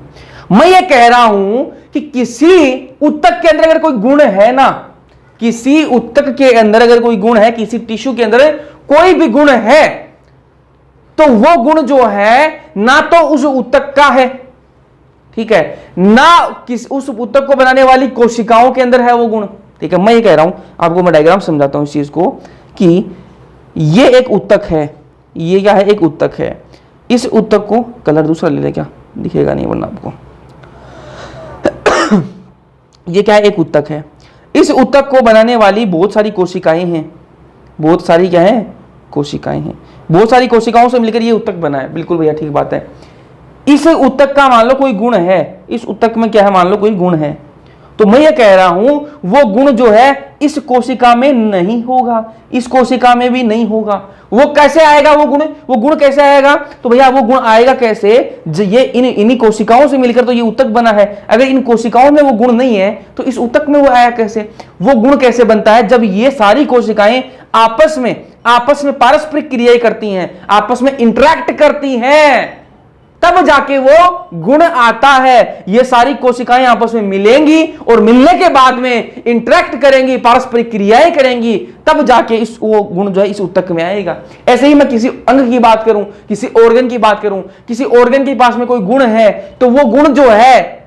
मैं ये कह रहा हूं कि किसी ऊतक के अंदर अगर कोई गुण है ना, किसी ऊतक के अंदर अगर कोई गुण है, किसी टिश्यू के अंदर कोई भी गुण है, तो वो गुण जो है ना तो उस ऊतक का है, ठीक है, ना उस ऊतक को बनाने वाली कोशिकाओं के अंदर है वो गुण। ठीक है, मैं ये कह रहा हूं आपको, मैं डायग्राम समझाता हूं इस चीज को कि ये एक ऊतक है, ये क्या है? एक ऊतक है। इस ऊतक को कलर दूसरा ले ले, क्या दिखेगा नहीं वरना आपको। ये क्या है? एक ऊतक है। इस ऊतक को बनाने वाली बहुत सारी कोशिकाएं हैं। बहुत सारी क्या है? कोशिकाएं हैं। बहुत सारी कोशिकाओं से मिलकर ये ऊतक बना है। बिल्कुल भैया, ठीक बात है। इस ऊतक का मान लो कोई गुण है, इस ऊतक में क्या है? मान लो कोई गुण है, तो मैं ये कह रहा हूं वो गुण जो है इस कोशिका में नहीं होगा, इस कोशिका में भी नहीं होगा। वो कैसे आएगा वो गुण कैसे आएगा? तो भैया वो गुण आएगा कैसे? ये इन्हीं कोशिकाओं से मिलकर तो ये ऊतक बना है। अगर इन कोशिकाओं में वो गुण नहीं है तो इस ऊतक में वो आया कैसे? वो गुण कैसे बनता है? जब ये सारी कोशिकाएं आपस में पारस्परिक क्रियाएं करती हैं, आपस में इंटरैक्ट करती हैं, तब जाके वो गुण आता है। ये सारी कोशिकाएं आपस में मिलेंगी और मिलने के बाद में इंटरैक्ट करेंगी, पारस्परिक क्रियाएं करेंगी, तब जाके वो गुण जो है इस ऊतक में आएगा। ऐसे ही मैं किसी अंग की बात करूं, किसी ऑर्गन की बात करूं, किसी ऑर्गन के पास में कोई गुण है तो वो गुण जो है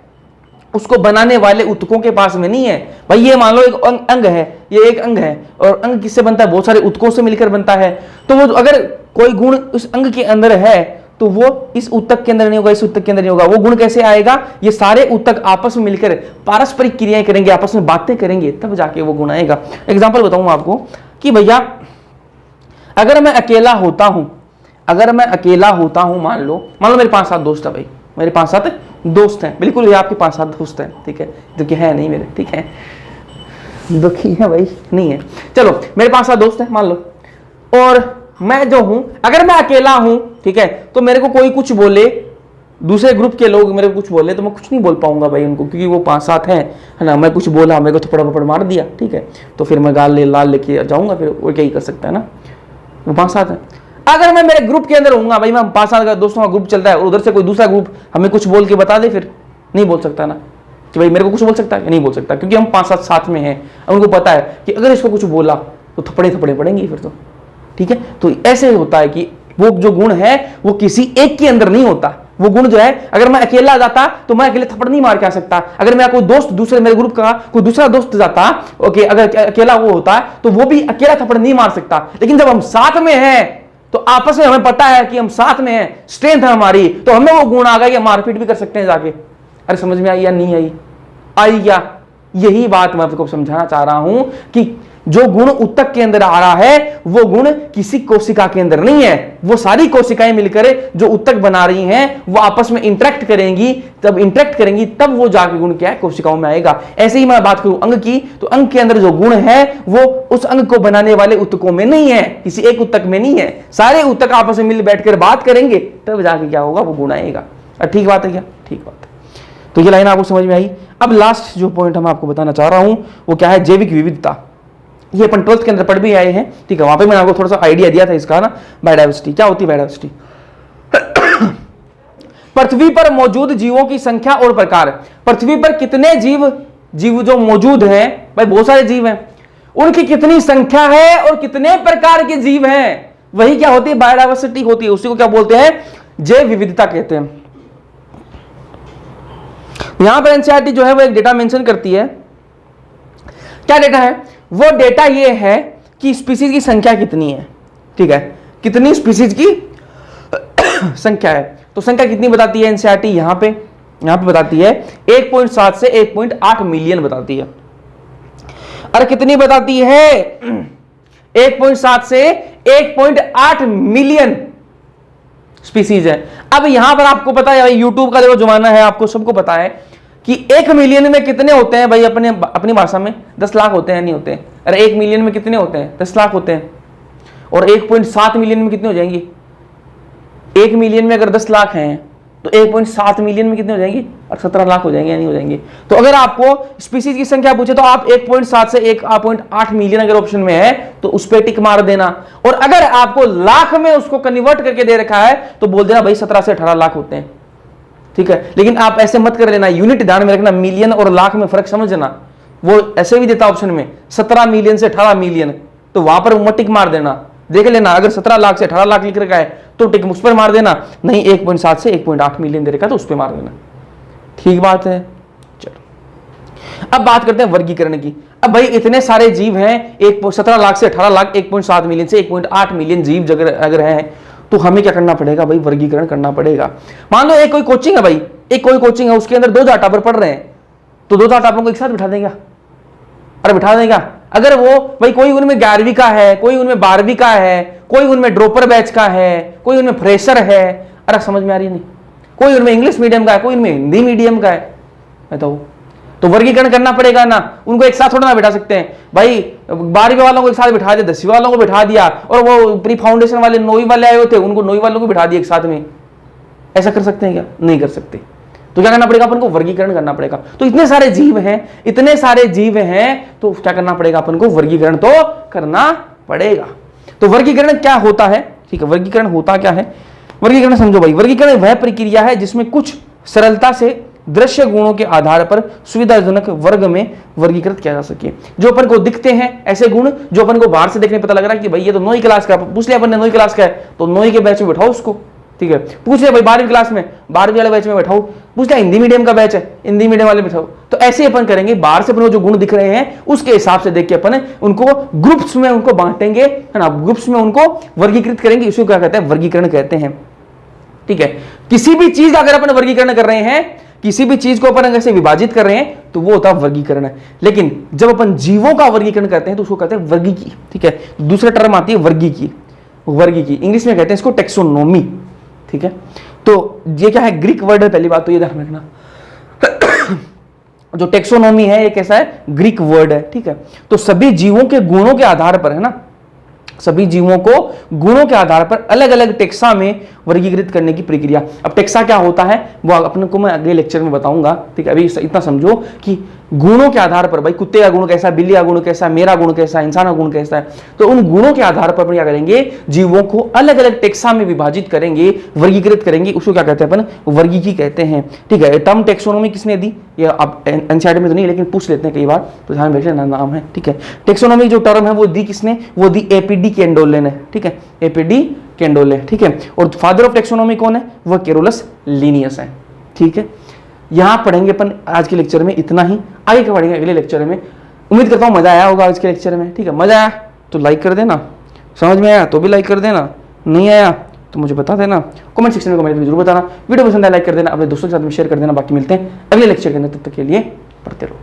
उसको बनाने वाले ऊतकों के पास में नहीं है। भाई ये मान लो एक अंग है, ये एक अंग है और अंग किससे बनता है? बहुत सारे ऊतकों से मिलकर बनता है। तो वो अगर कोई गुण उस अंग के अंदर है तो वो इस ऊतक के अंदर नहीं होगा, इस ऊतक के अंदर नहीं होगा। वो गुण कैसे आएगा? ये सारे ऊतक आपस में मिलकर पारस्परिक क्रियाएं करेंगे, आपस में बातें करेंगे, तब जाके वो गुण आएगा। एग्जांपल बताऊं आपको कि भैया अगर मैं अकेला होता हूं, मान लो मेरे 5-7 दोस्त है भाई, मेरे 5-7 दोस्त हैं, बिल्कुल ये आपके 5-7 दोस्त हैं, ठीक है, जो कि है नहीं मेरे, ठीक है, दुखी है भाई, नहीं है, चलो मेरे 5-7 दोस्त हैं मान लो, और मैं जो हूं, अगर मैं अकेला हूं, ठीक है, तो मेरे को कोई कुछ बोले, दूसरे ग्रुप के लोग मेरे को कुछ बोले तो मैं कुछ नहीं बोल पाऊंगा भाई उनको, क्योंकि वो 5-7 हैं, है ना। मैं कुछ बोला, मेरे को थप्पड़ मार दिया, ठीक है, तो फिर मैं लाल लेके जाऊंगा, फिर वो क्या ही कर सकता है ना, वो 5-7 है। अगर मैं मेरे ग्रुप के अंदर हूंगा भाई, मैं 5-7 का दोस्तों का ग्रुप चलता है और उधर से कोई दूसरा ग्रुप हमें कुछ बोल के बता दे, फिर नहीं बोल सकता ना कि भाई मेरे को कुछ बोल सकता है, नहीं बोल सकता, क्योंकि हम 5-7 साथ में हैं, उनको पता है कि अगर इसको कुछ बोला तो थप्पड़े पड़ेंगे फिर तो, ठीक है। तो ऐसे होता है कि वो जो गुण है वो किसी एक के अंदर नहीं होता। वो गुण जो है, अगर मैं अकेला जाता तो मैं अकेले थप्पड़ नहीं मार के आ सकता। अगर मेरा कोई दोस्त दूसरे मेरे ग्रुप का कोई दूसरा दोस्त जाता, ओके, अगर अकेला वो होता तो वो भी अकेला थप्पड़ नहीं मार सकता। लेकिन जब हम साथ में हैं तो आपस में हमें पता है कि हम साथ में हैं, स्ट्रेंथ है हमारी, तो हमें वो गुण आ गया कि मारपीट भी कर सकते हैं जाके। अरे समझ में आई या नहीं आई? आई क्या? यही बात मैं आपको समझाना चाह रहा हूं कि जो गुण ऊतक के अंदर आ रहा है वो गुण किसी कोशिका के अंदर नहीं है। वो सारी कोशिकाएं मिलकर जो ऊतक बना रही हैं वो आपस में इंटरेक्ट करेंगी, तब वो जाके गुण क्या है कोशिकाओं में आएगा। ऐसे ही मैं बात करूं अंग की, तो अंग के अंदर जो गुण है वो उस अंग को बनाने वाले ऊतकों में नहीं है, किसी एक ऊतक में नहीं है। सारे ऊतक आपस में मिल बैठकर बात करेंगे, तब जाके क्या होगा, वो गुण आएगा। ठीक बात है क्या? ठीक बात है। तो ये लाइन आपको समझ में आई। अब लास्ट जो पॉइंट मैं आपको बताना चाह रहा हूं वो क्या है? जैविक विविधता। ये अपन 12th के अंदर पढ़ भी आए हैं, ठीक है, वहां पे मैंने आपको थोड़ा सा आइडिया दिया था इसका ना, बायोडाइवर्सिटी क्या होती है। बायोडाइवर्सिटी पृथ्वी पर मौजूद जीवों की संख्या और प्रकार। पृथ्वी पर कितने जीव जो मौजूद हैं, भाई बहुत सारे जीव हैं, उनकी कितनी संख्या है और कितने प्रकार के जीव हैं, वही क्या होती है? बायोडाइवर्सिटी होती है। उसी को क्या बोलते हैं? जैव विविधता कहते हैं। यहां पर एनसीईआरटी जो है वो एक डेटा मेंशन करती है। क्या डेटा है? वो डेटा ये है कि स्पीसीज की संख्या कितनी है, ठीक है, कितनी स्पीसीज की संख्या है। तो संख्या कितनी बताती है एनसीईआरटी? यहां पे बताती है 1.7 से 1.8 मिलियन बताती है। और कितनी बताती है? 1.7 से 1.8 मिलियन स्पीसीज है। अब यहां पर आपको पता है यूट्यूब का जो जमाना है, आपको सबको पता है कि 1 मिलियन में कितने होते हैं भाई, अपनी भाषा में 10 लाख होते हैं, नहीं होते हैं? अरे 1 मिलियन में कितने होते हैं? 10 लाख होते हैं। और 1.7 मिलियन में कितने हो जाएंगे? 1 मिलियन में अगर 10 लाख हैं तो 1.7 मिलियन में कितने हो जाएंगे? और 17 लाख हो जाएंगे या नहीं हो जाएंगे? तो अगर आपको स्पीसीज की संख्या पूछे तो आप 1.7 से 1.8 मिलियन अगर ऑप्शन में है तो उस पर टिक मार देना। और अगर आपको लाख में उसको कन्वर्ट करके दे रखा है तो बोल देना भाई 17 से 18 लाख होते हैं, ठीक है। लेकिन आप ऐसे मत कर लेना, यूनिट ध्यान में रखना, मिलियन और लाख में फर्क समझना। वो ऐसे भी देता ऑप्शन में 17 मिलियन से 18 मिलियन, तो वहां पर टिक मार देना, देख लेना। अगर 17 लाख से 18 लाख लिख रखा है तो टिक उस पर मार देना, नहीं 1.7 से 1.8 मिलियन दे रखा तो उस पर मार देना। ठीक बात है। चलो अब बात करते हैं वर्गीकरण की। अब भाई इतने सारे जीव हैं, 17 लाख से 18 लाख, 1.7 मिलियन से 1.8 मिलियन जीव अगर हैं तो हमें क्या करना पड़ेगा भाई? वर्गीकरण करना पड़ेगा। मान लो एक कोई कोचिंग है भाई, कोई कोचिंग है, उसके अंदर 2 टापर पढ़ रहे हैं, तो 2 टापरों को एक साथ बिठा देगा? अरे बिठा देगा। अगर वो भाई कोई उनमें 11वीं का है, कोई उनमें 12वीं का है, कोई उनमें ड्रॉपर बैच का है, कोई उनमें फ्रेशर है, अरे समझ में आ रही नहीं, कोई उनमें इंग्लिश मीडियम का है, कोई उनमें हिंदी मीडियम का है, बताओ। तो वर्गीकरण करना पड़ेगा ना, उनको एक साथ थोड़ा ना बैठा सकते हैं भाई। 12वीं वालों को एक साथ बिठा दिया, 10वीं वालों को बिठा दिया, और वो प्री फाउंडेशन वाले 9वीं वाले आए हुए थे उनको 9वीं वालों को बिठा दिया एक साथ में, ऐसा कर सकते हैं क्या? नहीं कर सकते। तो क्या करना पड़ेगा अपन को? वर्गीकरण करना पड़ेगा। तो इतने सारे जीव हैं, इतने सारे जीव हैं, तो क्या करना पड़ेगा अपन को? वर्गीकरण तो करना पड़ेगा। तो वर्गीकरण क्या होता है? ठीक है, वर्गीकरण होता क्या है? वर्गीकरण समझो भाई, वर्गीकरण वह प्रक्रिया है जिसमें कुछ सरलता से दृश्य गुणों के आधार पर सुविधाजनक वर्ग में वर्गीकृत किया जा सके। जो अपन को दिखते हैं ऐसे गुण, जो अपन को बाहर से देखने पता लग रहा है कि भाई ये तो 9वीं क्लास का, पूछ लिया अपन ने 9वीं क्लास का है तो 9वीं के बैच में बैठाओ उसको, ठीक है। पूछ लिया भाई 12वीं क्लास में, 12वीं वाले बैच में बैठाओ। पूछ लिया हिंदी मीडियम का बैच है, हिंदी मीडियम वाले बैठाओ। तो ऐसे अपन करेंगे, बाहर से अपन को जो गुण दिख रहे हैं उसके हिसाब से देख के अपन उनको ग्रुप्स में उनको बांटेंगे, है ना, ग्रुप्स में उनको वर्गीकृत करेंगे। इसको क्या कहते हैं? वर्गीकरण कहते हैं, ठीक है। किसी भी चीज का अगर अपन वर्गीकरण कर रहे हैं, किसी भी चीज को अपन ऐसे विभाजित कर रहे हैं तो वो होता है वर्गीकरण है। लेकिन जब अपन जीवों का वर्गीकरण करते हैं तो उसको कहते हैं वर्गीकी, ठीक है। दूसरा टर्म आती है वर्गीकी, वर्गीकी इंग्लिश में कहते हैं इसको टेक्सोनोमी, ठीक है। तो ये क्या है? ग्रीक वर्ड है, पहली बात तो ये ध्यान रखना। जो टेक्सोनोमी है ये कैसा है? ग्रीक वर्ड है, ठीक है। तो सभी जीवों के गुणों के आधार पर, है ना, सभी जीवों को गुणों के आधार पर अलग अलग टेक्सा में वर्गीकृत करने की प्रक्रिया। अब टेक्सा क्या होता है वो अपने को मैं अगले लेक्चर में बताऊंगा, ठीक है। अभी इतना समझो कि गुणों के आधार पर भाई कुत्ते का गुण कैसा, बिल्ली का गुण कैसा, मेरा गुण कैसा, इंसान का गुण कैसा है, तो उन गुणों के आधार पर अपन क्या करेंगे? जीवों को अलग अलग टेक्सा में विभाजित करेंगे, वर्गीकृत करेंगे। उसको क्या कहते हैं अपन? वर्गीकी कहते हैं, ठीक है। टर्म टेक्सोनोमी किसने दी? ये आप एनसीईआरटी में तो नहीं, लेकिन पूछ लेते हैं कई बार, तो ध्यान रखिए नाम है, ठीक है। टेक्सोनोमी जो टर्म है वो दी किसने? वो दी एपीडी कैंडोले ने, ठीक है, एपीडी कैंडोले, ठीक है। और फादर ऑफ टेक्सोनोमी कौन है? वह केरोलस लिनियस है, ठीक है। यहां पढ़ेंगे अपन आज के लेक्चर में इतना ही, आगे क्या पढ़ेंगे अगले लेक्चर में। उम्मीद करता हूं मजा आया होगा आज के लेक्चर में, ठीक है। मजा आया तो लाइक कर देना, समझ में आया तो भी लाइक कर देना, नहीं आया तो मुझे बता देना, कमेंट सेक्शन में कमेंट जरूर बताना। वीडियो पसंद आया लाइक कर देना, अपने दोस्तों के साथ में शेयर कर देना। बाकी मिलते हैं अगले लेक्चर के अंदर, तब तक के लिए पढ़ते रहो।